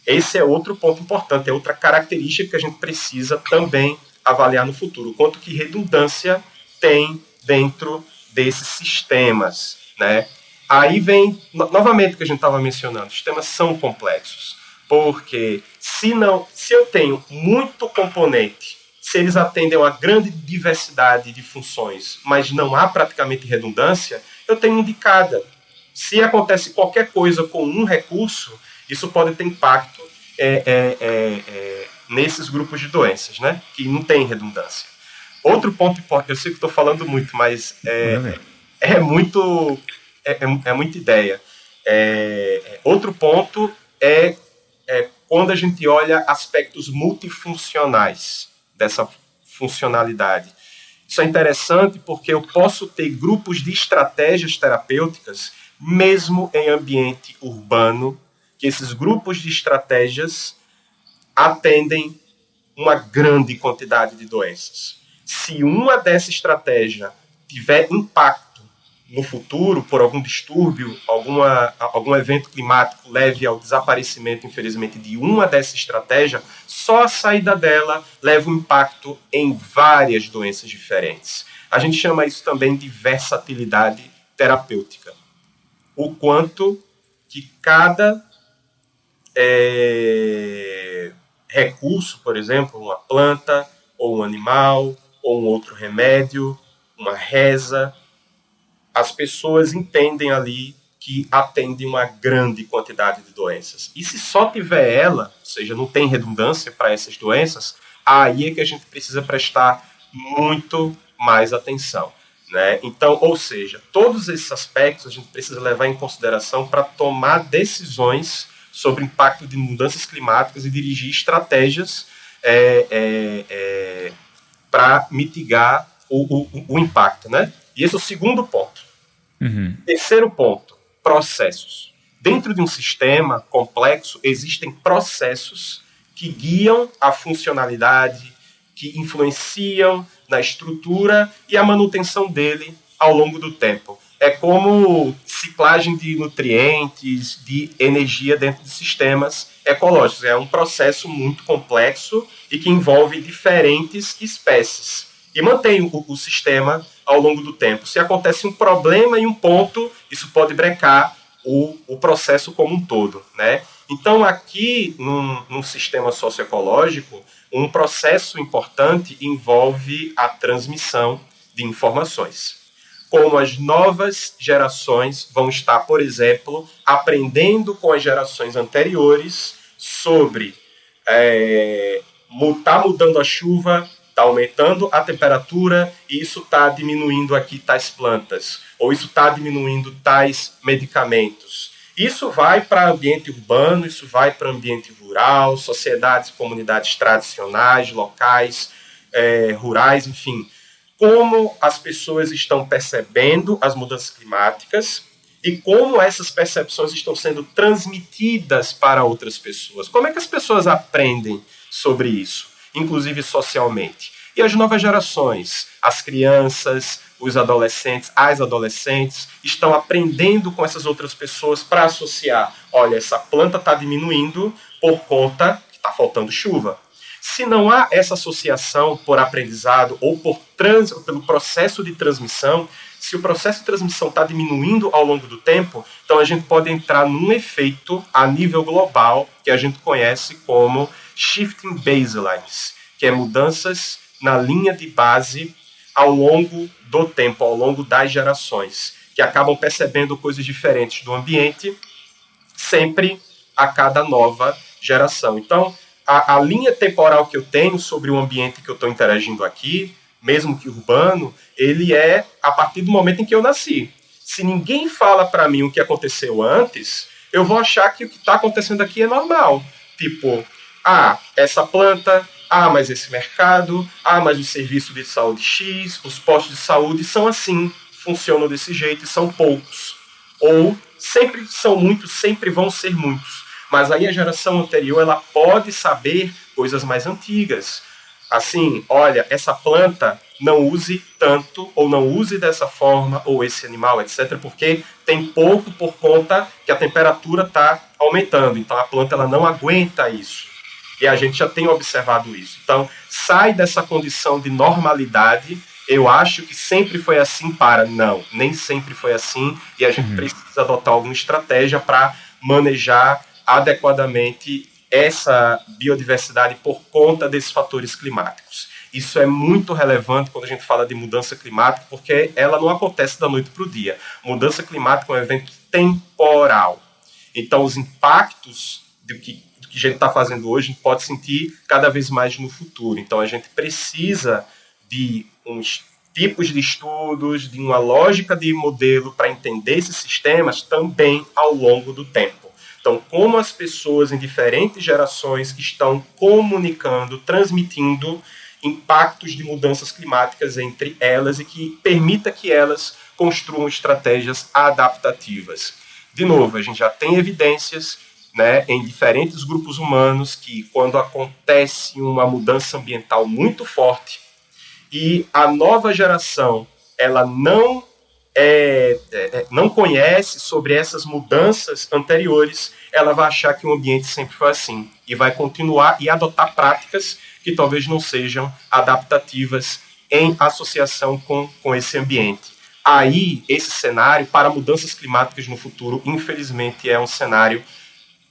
Esse é outro ponto importante, é outra característica que a gente precisa também avaliar no futuro, quanto que redundância tem dentro desses sistemas, né? Aí vem, novamente, o que a gente estava mencionando, os sistemas são complexos, porque se eu tenho muito componente, se eles atendem a uma grande diversidade de funções, mas não há praticamente redundância, eu tenho indicada. Se acontece qualquer coisa com um recurso, isso pode ter impacto nesses grupos de doenças, né? Que não tem redundância. Outro ponto importante, eu sei que estou falando muito, mas é muita ideia. Outro ponto é quando a gente olha aspectos multifuncionais dessa funcionalidade. Isso é interessante porque eu posso ter grupos de estratégias terapêuticas mesmo em ambiente urbano, que esses grupos de estratégias atendem uma grande quantidade de doenças. Se uma dessa estratégia tiver impacto no futuro, por algum distúrbio, algum evento climático leve ao desaparecimento, infelizmente, de uma dessa estratégia, só a saída dela leva um impacto em várias doenças diferentes. A gente chama isso também de versatilidade terapêutica. O quanto que cada recurso, por exemplo, uma planta, ou um animal, ou um outro remédio, uma reza, as pessoas entendem ali que atende uma grande quantidade de doenças. E se só tiver ela, ou seja, não tem redundância para essas doenças, aí é que a gente precisa prestar muito mais atenção. né? Então, ou seja, todos esses aspectos a gente precisa levar em consideração para tomar decisões sobre o impacto de mudanças climáticas e dirigir estratégias para mitigar o impacto, né? E esse é o segundo ponto. Terceiro ponto, processos. Dentro de um sistema complexo, existem processos que guiam a funcionalidade, que influenciam na estrutura e a manutenção dele ao longo do tempo. É como ciclagem de nutrientes, de energia dentro de sistemas ecológicos. É um processo muito complexo e que envolve diferentes espécies. E mantém o sistema ao longo do tempo. Se acontece um problema em um ponto, isso pode brecar o processo como um todo, né? Então, aqui, num sistema socioecológico, um processo importante envolve a transmissão de informações. Como as novas gerações vão estar, por exemplo, aprendendo com as gerações anteriores sobre está mudando a chuva, está aumentando a temperatura e isso está diminuindo aqui tais plantas, ou isso está diminuindo tais medicamentos. Isso vai para ambiente urbano, isso vai para ambiente rural, sociedades, comunidades tradicionais, locais, rurais, enfim. Como as pessoas estão percebendo as mudanças climáticas e como essas percepções estão sendo transmitidas para outras pessoas. Como é que as pessoas aprendem sobre isso, inclusive socialmente? E as novas gerações, as crianças, os adolescentes, as adolescentes, estão aprendendo com essas outras pessoas para associar, olha, essa planta está diminuindo por conta que está faltando chuva. Se não há essa associação por aprendizado ou pelo processo de transmissão, se o processo de transmissão está diminuindo ao longo do tempo, então a gente pode entrar num efeito a nível global que a gente conhece como shifting baselines, que é mudanças na linha de base ao longo do tempo, ao longo das gerações, que acabam percebendo coisas diferentes do ambiente sempre a cada nova geração. Então, a linha temporal que eu tenho sobre o ambiente que eu estou interagindo aqui, mesmo que urbano, ele é a partir do momento em que eu nasci. Se ninguém fala para mim o que aconteceu antes, eu vou achar que o que está acontecendo aqui é normal. Tipo, essa planta, mas esse mercado, mas o serviço de saúde X, os postos de saúde são assim, funcionam desse jeito e são poucos. Ou sempre são muitos, sempre vão ser muitos. Mas aí a geração anterior ela pode saber coisas mais antigas. Assim, olha, essa planta não use tanto, ou não use dessa forma, ou esse animal, etc., porque tem pouco por conta que a temperatura está aumentando. Então a planta ela não aguenta isso. E a gente já tem observado isso. Então, sai dessa condição de normalidade. Eu acho que sempre foi assim Não, nem sempre foi assim. E a gente precisa adotar alguma estratégia para manejar adequadamente essa biodiversidade por conta desses fatores climáticos. Isso é muito relevante quando a gente fala de mudança climática, porque ela não acontece da noite para o dia. Mudança climática é um evento temporal. Então, os impactos do que a gente está fazendo hoje, a gente pode sentir cada vez mais no futuro. Então, a gente precisa de uns tipos de estudos, de uma lógica de modelo para entender esses sistemas também ao longo do tempo. Então, como as pessoas em diferentes gerações estão comunicando, transmitindo impactos de mudanças climáticas entre elas e que permita que elas construam estratégias adaptativas. De novo, a gente já tem evidências, né, em diferentes grupos humanos que quando acontece uma mudança ambiental muito forte e a nova geração ela não conhece sobre essas mudanças anteriores, ela vai achar que o ambiente sempre foi assim e vai continuar e adotar práticas que talvez não sejam adaptativas em associação com esse ambiente. Aí, esse cenário para mudanças climáticas no futuro, infelizmente, é um cenário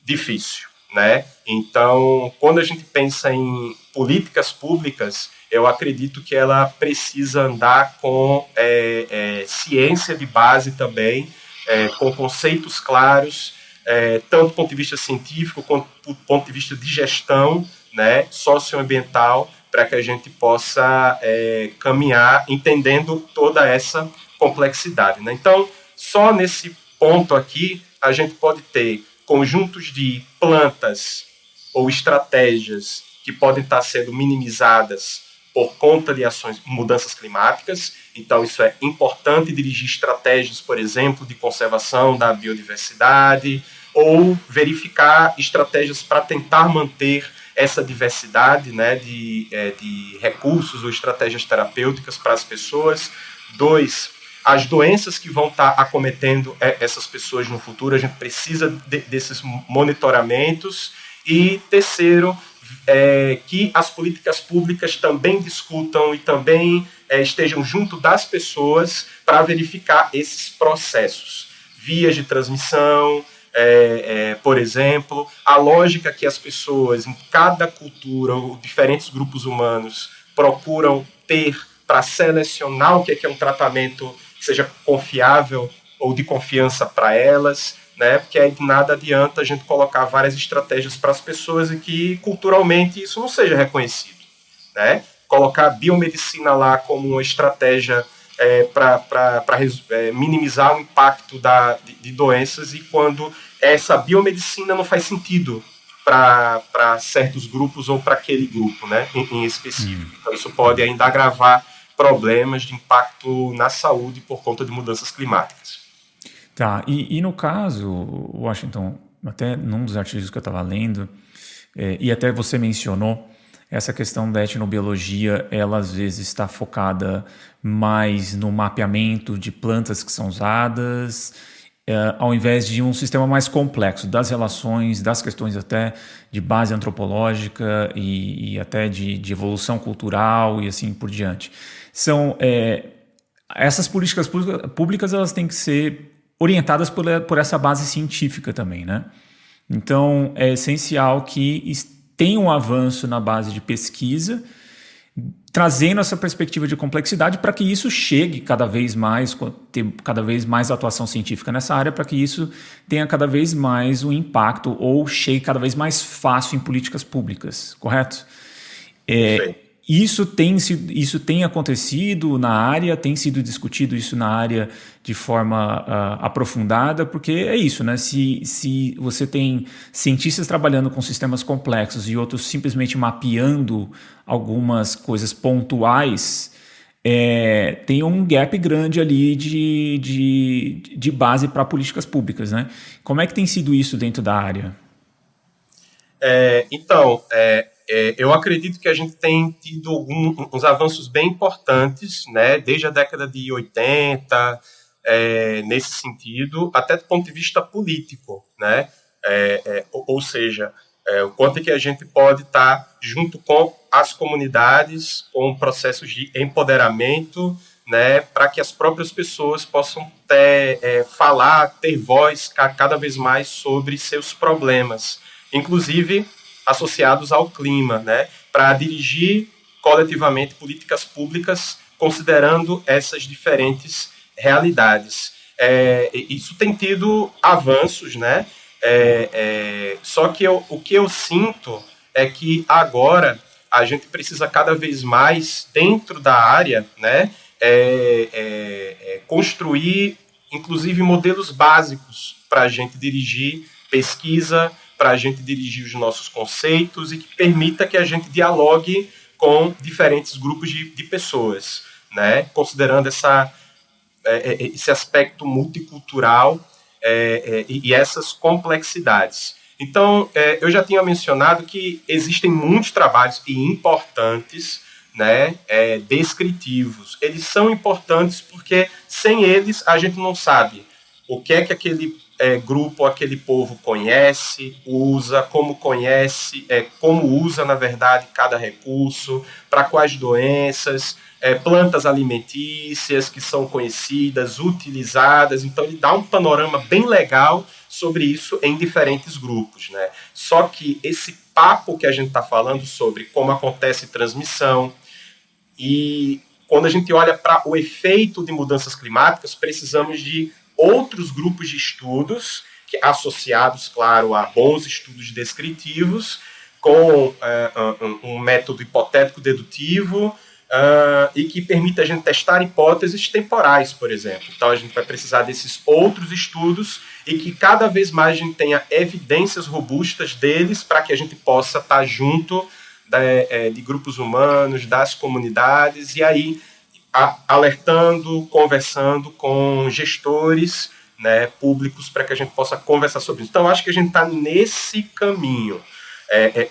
difícil, né? Então, quando a gente pensa em políticas públicas, eu acredito que ela precisa andar com ciência de base também, com conceitos claros, tanto do ponto de vista científico quanto do ponto de vista de gestão, né, socioambiental, para que a gente possa caminhar entendendo toda essa complexidade, né? Então, só nesse ponto aqui, a gente pode ter conjuntos de plantas ou estratégias que podem estar sendo minimizadas por conta de ações, mudanças climáticas. Então, isso é importante, dirigir estratégias, por exemplo, de conservação da biodiversidade, ou verificar estratégias para tentar manter essa diversidade, né, de recursos ou estratégias terapêuticas para as pessoas. 2, as doenças que vão estar acometendo essas pessoas no futuro, a gente precisa desses monitoramentos. E terceiro, que as políticas públicas também discutam e também estejam junto das pessoas para verificar esses processos, vias de transmissão, por exemplo, a lógica que as pessoas em cada cultura ou diferentes grupos humanos procuram ter para selecionar o que é um tratamento que seja confiável ou de confiança para elas, né? Porque aí de nada adianta a gente colocar várias estratégias para as pessoas e que culturalmente isso não seja reconhecido, né? Colocar a biomedicina lá como uma estratégia para minimizar o impacto de doenças, e quando essa biomedicina não faz sentido para certos grupos ou para aquele grupo, né, em específico. Então, isso pode ainda agravar problemas de impacto na saúde por conta de mudanças climáticas. Tá, e no caso, Washington, até num dos artigos que eu estava lendo, e até você mencionou, essa questão da etnobiologia, ela às vezes está focada mais no mapeamento de plantas que são usadas, ao invés de um sistema mais complexo das relações, das questões até de base antropológica e até de evolução cultural e assim por diante. Essas políticas públicas, elas têm que ser orientadas por essa base científica também, né? Então, é essencial que tenha um avanço na base de pesquisa, trazendo essa perspectiva de complexidade para que isso chegue cada vez mais, ter cada vez mais atuação científica nessa área, para que isso tenha cada vez mais um impacto ou chegue cada vez mais fácil em políticas públicas, correto? Isso tem acontecido na área, tem sido discutido isso na área de forma aprofundada, porque é isso, né? Se você tem cientistas trabalhando com sistemas complexos e outros simplesmente mapeando algumas coisas pontuais, tem um gap grande ali de base para políticas públicas, né? Como é que tem sido isso dentro da área? Eu acredito que a gente tem tido uns avanços bem importantes, né, desde a década de 80, nesse sentido, até do ponto de vista político, né, ou seja, o quanto é que a gente pode estar junto com as comunidades, com processos de empoderamento, né, para que as próprias pessoas possam ter voz cada vez mais sobre seus problemas, inclusive associados ao clima, né, para dirigir coletivamente políticas públicas considerando essas diferentes realidades. Isso tem tido avanços, né, só que o que eu sinto é que agora a gente precisa cada vez mais, dentro da área, né, construir, inclusive, modelos básicos para a gente dirigir pesquisa, para a gente dirigir os nossos conceitos e que permita que a gente dialogue com diferentes grupos de pessoas, né? Considerando esse aspecto multicultural e essas complexidades. Então, eu já tinha mencionado que existem muitos trabalhos e importantes, né, descritivos. Eles são importantes porque sem eles a gente não sabe o que é que aquele grupo, aquele povo conhece, usa, como usa, na verdade, cada recurso, para quais doenças, plantas alimentícias que são conhecidas, utilizadas. Então, ele dá um panorama bem legal sobre isso em diferentes grupos, né? Só que esse papo que a gente está falando sobre como acontece transmissão, e quando a gente olha para o efeito de mudanças climáticas, precisamos de outros grupos de estudos, associados, claro, a bons estudos descritivos, com um método hipotético dedutivo e que permita a gente testar hipóteses temporais, por exemplo. Então, a gente vai precisar desses outros estudos e que cada vez mais a gente tenha evidências robustas deles para que a gente possa estar junto de grupos humanos, das comunidades, e aí alertando, conversando com gestores, né, públicos, para que a gente possa conversar sobre isso. Então, acho que a gente está nesse caminho.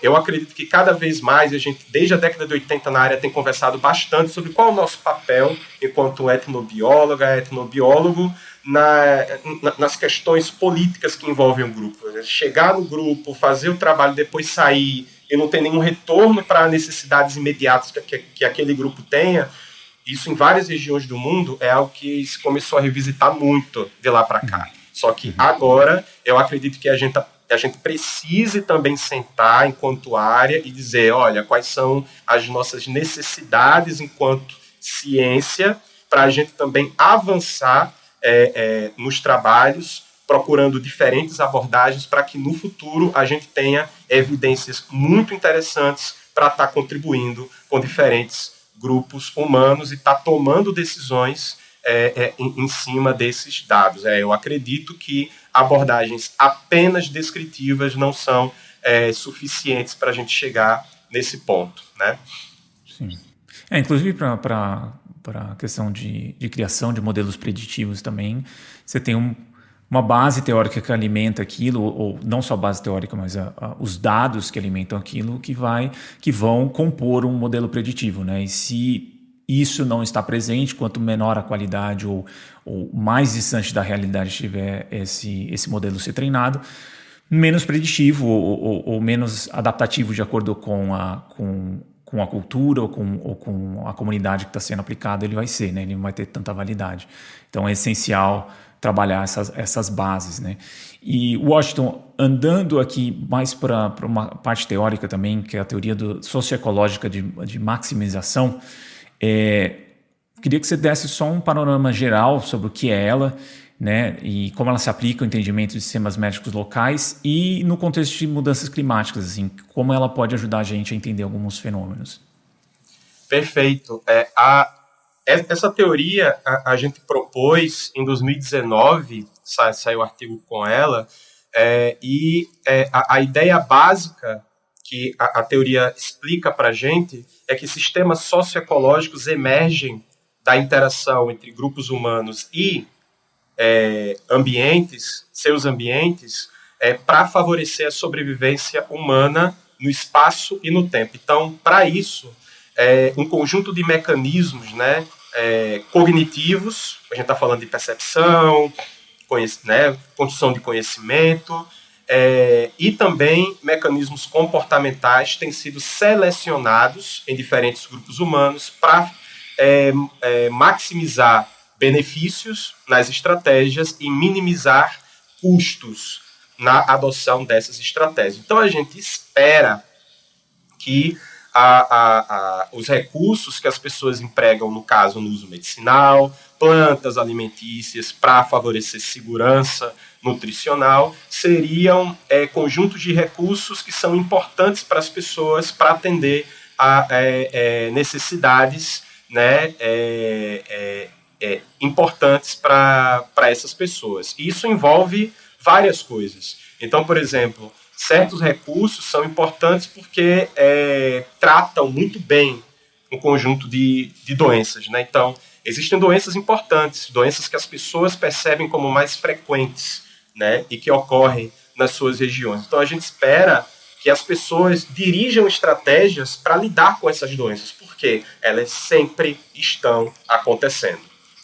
Eu acredito que cada vez mais a gente, desde a década de 80 na área, tem conversado bastante sobre qual é o nosso papel enquanto etnobióloga, etnobiólogo, nas questões políticas que envolvem o grupo. Chegar no grupo, fazer o trabalho, depois sair e não ter nenhum retorno para necessidades imediatas que aquele grupo tenha, isso em várias regiões do mundo é algo que se começou a revisitar muito de lá para cá. Só que agora eu acredito que a gente precise também sentar enquanto área e dizer, olha, quais são as nossas necessidades enquanto ciência, para a gente também avançar nos trabalhos, procurando diferentes abordagens para que no futuro a gente tenha evidências muito interessantes para estar contribuindo com diferentes grupos humanos e estar tomando decisões em cima desses dados. Eu acredito que abordagens apenas descritivas não são suficientes para a gente chegar nesse ponto, né? Sim. Inclusive para a questão de criação de modelos preditivos também, você tem uma base teórica que alimenta aquilo, ou não só a base teórica, mas os dados que alimentam aquilo que vão compor um modelo preditivo, né? E se isso não está presente, quanto menor a qualidade ou mais distante da realidade estiver esse modelo ser treinado, menos preditivo ou menos adaptativo de acordo com a cultura ou com a comunidade que está sendo aplicado ele vai ser, né? Ele não vai ter tanta validade. Então é essencial trabalhar essas bases, né? E Washington, andando aqui mais para uma parte teórica também, que é a teoria socioecológica de maximização, queria que você desse só um panorama geral sobre o que é ela, né, e como ela se aplica ao entendimento de sistemas médicos locais e no contexto de mudanças climáticas, assim, como ela pode ajudar a gente a entender alguns fenômenos. Perfeito. Essa teoria a gente propôs em 2019, saiu um artigo com ela, e a ideia básica que a teoria explica para a gente é que sistemas socioecológicos emergem da interação entre grupos humanos e seus ambientes, para favorecer a sobrevivência humana no espaço e no tempo. Então, para isso, um conjunto de mecanismos, né, cognitivos, a gente está falando de percepção, construção de conhecimento, e também mecanismos comportamentais têm sido selecionados em diferentes grupos humanos para maximizar benefícios nas estratégias e minimizar custos na adoção dessas estratégias. Então, a gente espera que os recursos que as pessoas empregam, no caso, no uso medicinal, plantas alimentícias para favorecer segurança nutricional, seriam conjuntos de recursos que são importantes para as pessoas para atender a necessidades, né, importantes para essas pessoas. E isso envolve várias coisas. Então, por exemplo, certos recursos são importantes porque tratam muito bem um conjunto de doenças, né? Então, existem doenças importantes, doenças que as pessoas percebem como mais frequentes, né, e que ocorrem nas suas regiões. Então, a gente espera que as pessoas dirijam estratégias para lidar com essas doenças, porque elas sempre estão acontecendo.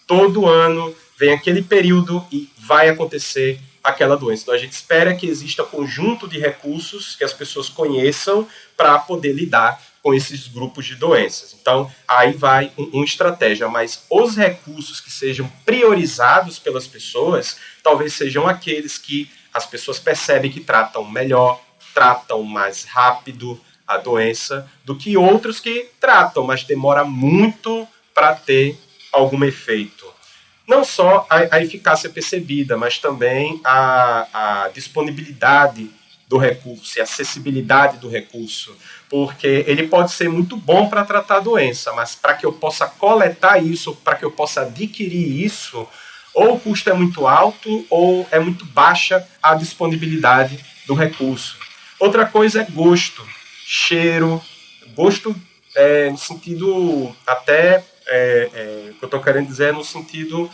Todo ano vem aquele período e vai acontecer aquela doença. Então, a gente espera que exista um conjunto de recursos que as pessoas conheçam para poder lidar com esses grupos de doenças. Então, aí vai uma estratégia, mas os recursos que sejam priorizados pelas pessoas, talvez sejam aqueles que as pessoas percebem que tratam melhor, tratam mais rápido a doença, do que outros que tratam, mas demora muito para ter algum efeito. Não só a eficácia percebida, mas também a disponibilidade do recurso e acessibilidade do recurso, porque ele pode ser muito bom para tratar a doença, mas para que eu possa coletar isso, para que eu possa adquirir isso, ou o custo é muito alto ou é muito baixa a disponibilidade do recurso. Outra coisa é gosto, cheiro, gosto no sentido até, o que eu estou querendo dizer é no sentido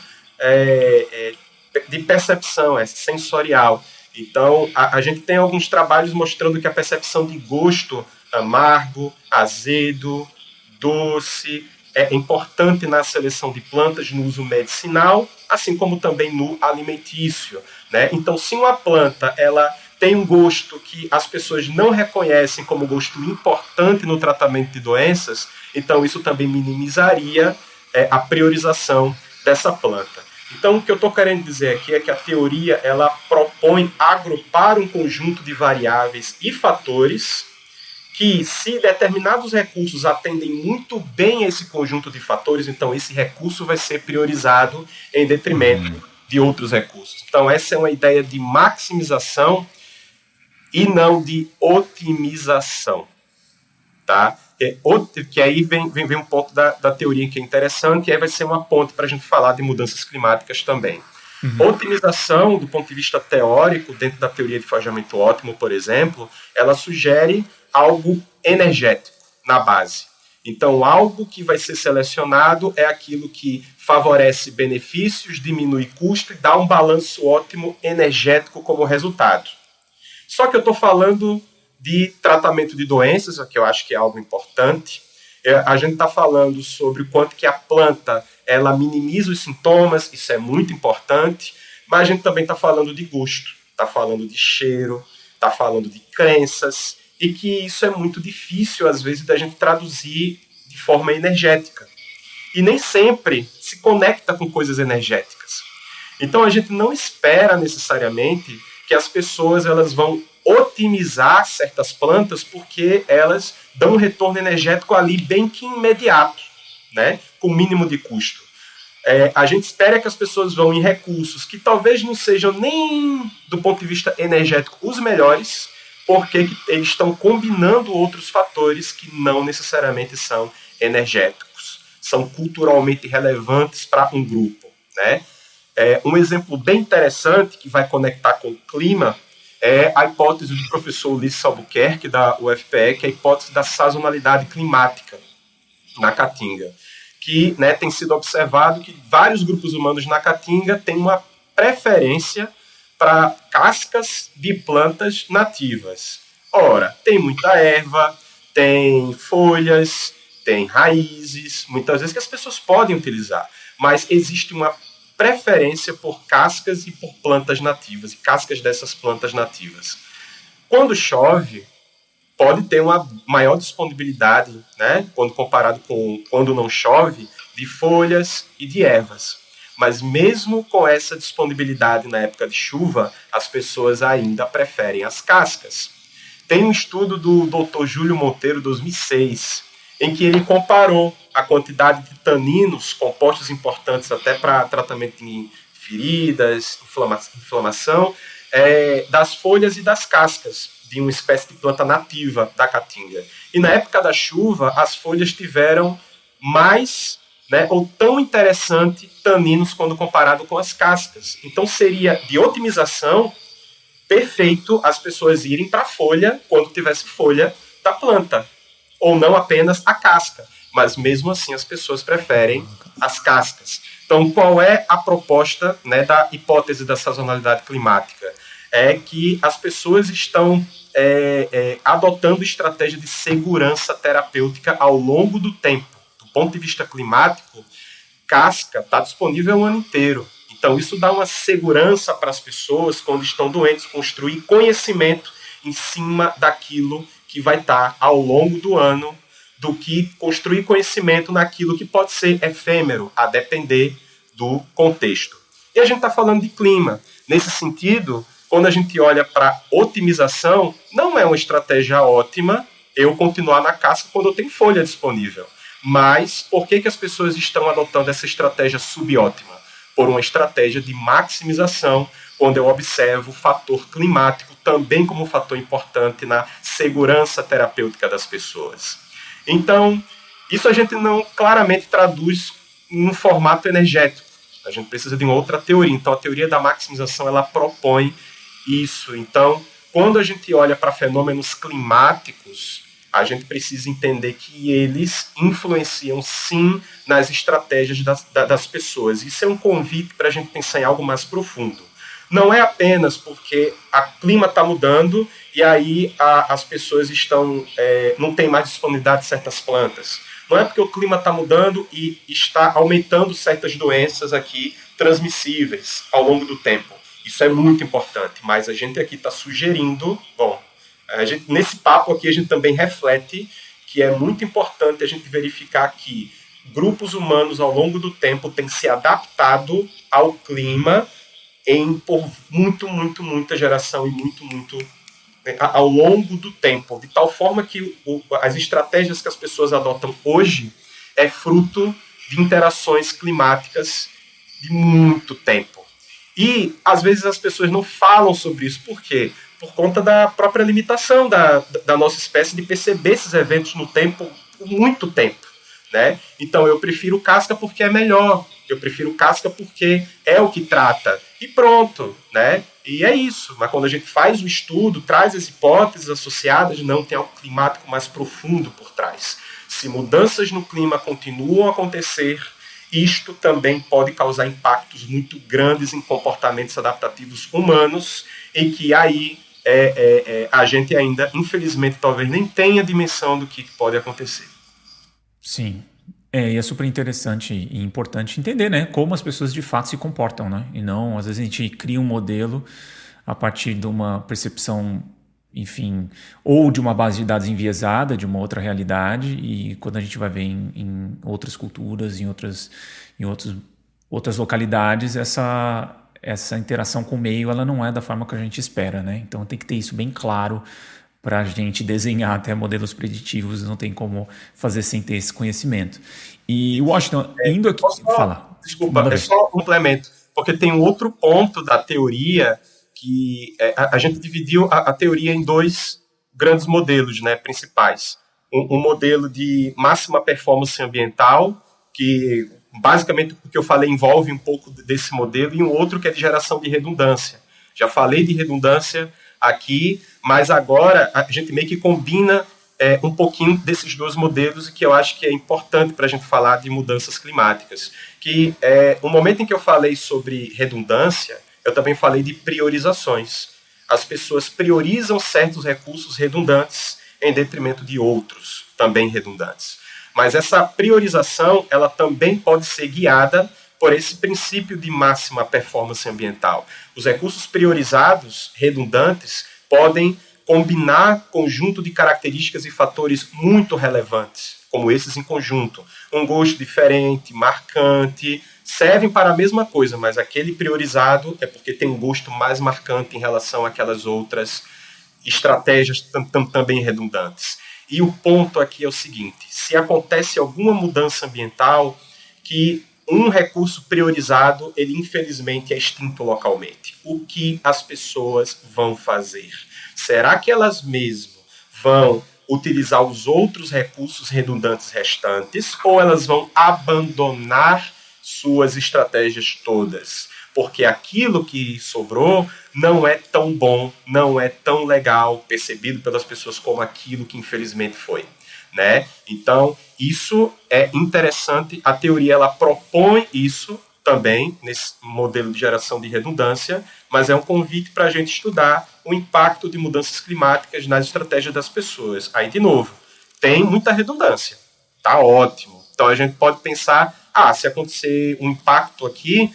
de percepção, sensorial. Então, a gente tem alguns trabalhos mostrando que a percepção de gosto amargo, azedo, doce, é importante na seleção de plantas no uso medicinal, assim como também no alimentício, né? Então, se uma planta ela tem um gosto que as pessoas não reconhecem como gosto importante no tratamento de doenças, então isso também minimizaria a priorização dessa planta. Então, o que eu estou querendo dizer aqui é que a teoria ela propõe agrupar um conjunto de variáveis e fatores que, se determinados recursos atendem muito bem a esse conjunto de fatores, então esse recurso vai ser priorizado em detrimento de outros recursos. Então, essa é uma ideia de maximização e não de otimização, tá? Que aí vem um ponto da teoria que é interessante, e aí vai ser uma ponte para a gente falar de mudanças climáticas também. Otimização, do ponto de vista teórico, dentro da teoria de forjamento ótimo, por exemplo, ela sugere algo energético na base. Então, algo que vai ser selecionado é aquilo que favorece benefícios, diminui custo e dá um balanço ótimo energético como resultado. Só que eu estou falando de tratamento de doenças, que eu acho que é algo importante. A gente está falando sobre o quanto que a planta ela minimiza os sintomas, isso é muito importante, mas a gente também está falando de gosto, está falando de cheiro, está falando de crenças, e que isso é muito difícil, às vezes, da gente traduzir de forma energética. E nem sempre se conecta com coisas energéticas. Então, a gente não espera necessariamente que as pessoas elas vão otimizar certas plantas porque elas dão um retorno energético ali bem que imediato, né? Com o mínimo de custo. A gente espera que as pessoas vão em recursos que talvez não sejam nem do ponto de vista energético os melhores, porque eles estão combinando outros fatores que não necessariamente são energéticos, são culturalmente relevantes para um grupo, né? Um exemplo bem interessante que vai conectar com o clima é a hipótese do professor Ulisses Albuquerque, da UFPE, que é a hipótese da sazonalidade climática na Caatinga, que, né, tem sido observado que vários grupos humanos na Caatinga têm uma preferência para cascas de plantas nativas. Ora, tem muita erva, tem folhas, tem raízes, muitas vezes que as pessoas podem utilizar, mas existe uma preferência por cascas e por plantas nativas, e cascas dessas plantas nativas. Quando chove, pode ter uma maior disponibilidade, né, quando comparado com quando não chove, de folhas e de ervas. Mas mesmo com essa disponibilidade na época de chuva, as pessoas ainda preferem as cascas. Tem um estudo do Dr. Júlio Monteiro, 2006, em que ele comparou a quantidade de taninos, compostos importantes até para tratamento de feridas, inflamação, das folhas e das cascas de uma espécie de planta nativa da Caatinga. E na época da chuva, as folhas tiveram mais, né, ou tão interessante taninos quando comparado com as cascas. Então seria de otimização perfeito as pessoas irem para a folha quando tivesse folha da planta, ou não apenas a casca, mas mesmo assim as pessoas preferem as cascas. Então, qual é a proposta, né, da hipótese da sazonalidade climática? É que as pessoas estão adotando estratégia de segurança terapêutica ao longo do tempo. Do ponto de vista climático, casca está disponível o ano inteiro. Então, isso dá uma segurança para as pessoas, quando estão doentes, construir conhecimento em cima daquilo que vai estar ao longo do ano, do que construir conhecimento naquilo que pode ser efêmero, a depender do contexto. E a gente está falando de clima. Nesse sentido, quando a gente olha para otimização, não é uma estratégia ótima eu continuar na casca quando eu tenho folha disponível. Mas por que as pessoas estão adotando essa estratégia subótima? por uma estratégia de maximização, quando eu observo o fator climático também como um fator importante na segurança terapêutica das pessoas. Então, isso a gente não claramente traduz em um formato energético. A gente precisa de uma outra teoria. Então, a teoria da maximização, ela propõe isso. Então, quando a gente olha para fenômenos climáticos, a gente precisa entender que eles influenciam, sim, nas estratégias das pessoas. Isso é um convite para a gente pensar em algo mais profundo. Não é apenas porque o clima está mudando e aí as pessoas não têm mais disponibilidade de certas plantas. Não é porque o clima está mudando e está aumentando certas doenças aqui transmissíveis ao longo do tempo. Isso é muito importante, mas a gente aqui está sugerindo, nesse papo aqui a gente também reflete que é muito importante a gente verificar que grupos humanos ao longo do tempo têm se adaptado ao clima por muita geração e ao longo do tempo, de tal forma que as estratégias que as pessoas adotam hoje é fruto de interações climáticas de muito tempo. E, às vezes, as pessoas não falam sobre isso. Por quê? Por conta da própria limitação da nossa espécie de perceber esses eventos no tempo, por muito tempo. Né? Então, eu prefiro casca porque é melhor. Eu prefiro casca porque é o que trata. E pronto, né? E é isso. Mas quando a gente faz o estudo, traz as hipóteses associadas, não tem algo climático mais profundo por trás. Se mudanças no clima continuam a acontecer, isto também pode causar impactos muito grandes em comportamentos adaptativos humanos, em que aí a gente ainda, infelizmente, talvez nem tenha dimensão do que pode acontecer. Sim. E é super interessante e importante entender, né, como as pessoas de fato se comportam, né? E não, às vezes a gente cria um modelo a partir de uma percepção, enfim, ou de uma base de dados enviesada, de uma outra realidade, e quando a gente vai ver em outras culturas, em outras localidades, essa interação com o meio, ela não é da forma que a gente espera, né? Então tem que ter isso bem claro para a gente desenhar até modelos preditivos, não tem como fazer sem ter esse conhecimento. E Washington, indo aqui... Fala. Desculpa, é só um complemento, porque tem um outro ponto da teoria que a gente dividiu a teoria em dois grandes modelos, né, principais. Um modelo de máxima performance ambiental, que basicamente o que eu falei envolve um pouco desse modelo, e um outro que é de geração de redundância. Já falei de redundância aqui, mas agora a gente meio que combina um pouquinho desses dois modelos, e que eu acho que é importante para a gente falar de mudanças climáticas. Que o momento em que eu falei sobre redundância, eu também falei de priorizações. As pessoas priorizam certos recursos redundantes em detrimento de outros também redundantes. Mas essa priorização, ela também pode ser guiada por esse princípio de máxima performance ambiental. Os recursos priorizados, redundantes, podem combinar conjunto de características e fatores muito relevantes, como esses em conjunto. Um gosto diferente, marcante, servem para a mesma coisa, mas aquele priorizado é porque tem um gosto mais marcante em relação àquelas outras estratégias também redundantes. E o ponto aqui é o seguinte: se acontece alguma mudança ambiental, que um recurso priorizado, ele infelizmente é extinto localmente. O que as pessoas vão fazer? Será que elas mesmas vão utilizar os outros recursos redundantes restantes, ou elas vão abandonar suas estratégias todas? Porque aquilo que sobrou não é tão bom, não é tão legal, percebido pelas pessoas como aquilo que infelizmente foi. Né? Então, isso é interessante. A teoria ela propõe isso também, nesse modelo de geração de redundância, mas é um convite para a gente estudar o impacto de mudanças climáticas nas estratégias das pessoas. Aí, de novo, tem muita redundância. Tá ótimo. Então, a gente pode pensar, se acontecer um impacto aqui,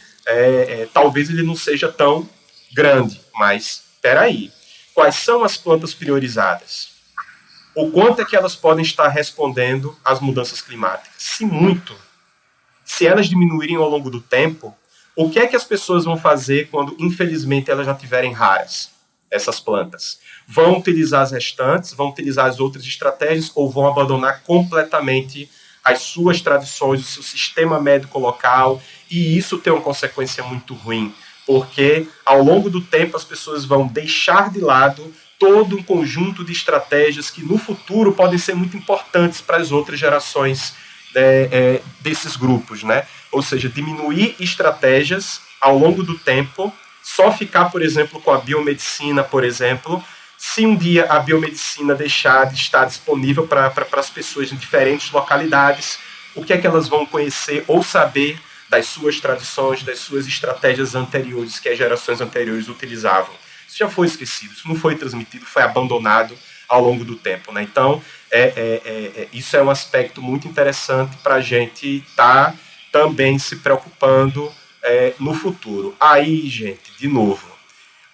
talvez ele não seja tão grande, mas espera aí. Quais são as plantas priorizadas? O quanto é que elas podem estar respondendo às mudanças climáticas? Se muito, se elas diminuírem ao longo do tempo, o que é que as pessoas vão fazer quando, infelizmente, elas já estiverem raras, essas plantas? Vão utilizar as restantes, vão utilizar as outras estratégias, ou vão abandonar completamente as suas tradições, o seu sistema médico local, E isso tem uma consequência muito ruim, porque ao longo do tempo as pessoas vão deixar de lado todo um conjunto de estratégias que no futuro podem ser muito importantes para as outras gerações desses grupos, né? Ou seja, diminuir estratégias ao longo do tempo, só ficar, por exemplo, com a biomedicina, por exemplo, se um dia a biomedicina deixar de estar disponível para as pessoas em diferentes localidades, o que é que elas vão conhecer ou saber das suas tradições, das suas estratégias anteriores, que as gerações anteriores utilizavam. Isso já foi esquecido, isso não foi transmitido, foi abandonado ao longo do tempo, né? Então, isso é um aspecto muito interessante para a gente estar também se preocupando no futuro. Aí, gente, de novo,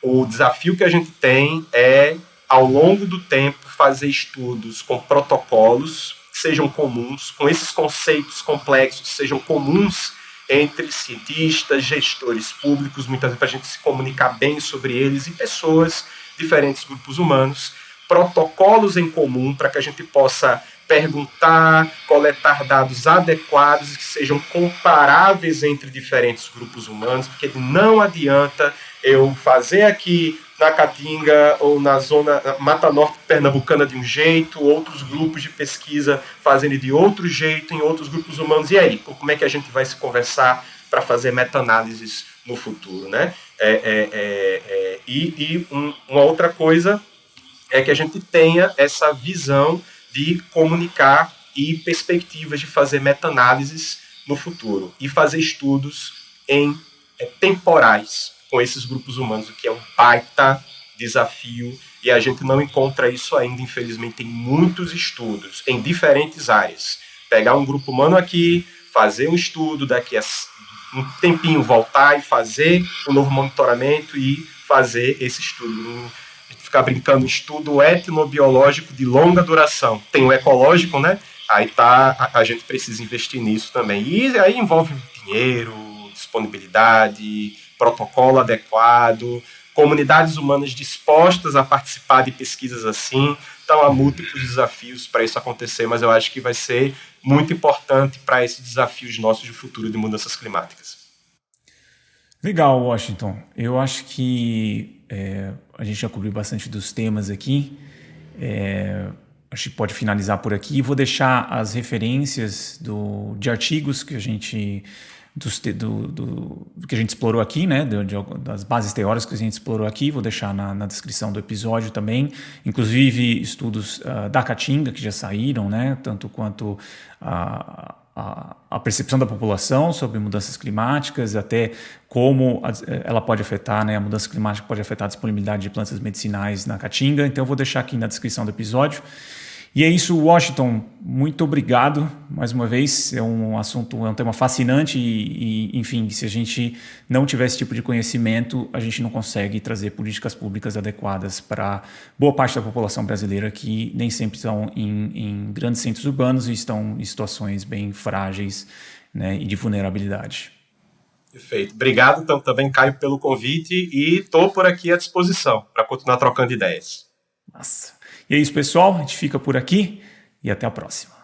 o desafio que a gente tem é, ao longo do tempo, fazer estudos com protocolos que sejam comuns, com esses conceitos complexos que sejam comuns entre cientistas, gestores públicos, muitas vezes para a gente se comunicar bem sobre eles, e pessoas, diferentes grupos humanos, protocolos em comum para que a gente possa perguntar, coletar dados adequados que sejam comparáveis entre diferentes grupos humanos, porque não adianta eu fazer aqui na Caatinga ou na zona Mata Norte pernambucana de um jeito, outros grupos de pesquisa fazendo de outro jeito em outros grupos humanos. E aí, como é que a gente vai se conversar para fazer meta-análises no futuro, né? Uma outra coisa é que a gente tenha essa visão de comunicar e perspectivas de fazer meta-análises no futuro e fazer estudos temporais com esses grupos humanos, o que é um baita desafio, e a gente não encontra isso ainda, infelizmente, em muitos estudos, em diferentes áreas. Pegar um grupo humano aqui, fazer um estudo, daqui a um tempinho voltar e fazer um novo monitoramento e fazer esse estudo. A gente fica brincando, estudo etnobiológico de longa duração. Tem o ecológico, né? Aí a gente precisa investir nisso também. E aí envolve dinheiro, disponibilidade, protocolo adequado, comunidades humanas dispostas a participar de pesquisas assim. Então, há múltiplos desafios para isso acontecer, mas eu acho que vai ser muito importante para esses desafios nossos de futuro de mudanças climáticas. Legal, Washington. Eu acho que a gente já cobriu bastante dos temas aqui. Acho que pode finalizar por aqui. Vou deixar as referências de artigos que a gente que a gente explorou aqui, né, das bases teóricas que a gente explorou aqui, vou deixar na descrição do episódio também, inclusive estudos da Caatinga que já saíram, né, tanto quanto a percepção da população sobre mudanças climáticas, até como ela pode afetar, né, a mudança climática pode afetar a disponibilidade de plantas medicinais na Caatinga. Então eu vou deixar aqui na descrição do episódio. E é isso, Washington, muito obrigado mais uma vez. É um tema fascinante e, enfim, se a gente não tiver esse tipo de conhecimento, a gente não consegue trazer políticas públicas adequadas para boa parte da população brasileira que nem sempre estão em grandes centros urbanos e estão em situações bem frágeis, né, e de vulnerabilidade. Perfeito. Obrigado também, Caio, pelo convite, e estou por aqui à disposição para continuar trocando ideias. Massa. E é isso, pessoal. A gente fica por aqui e até a próxima.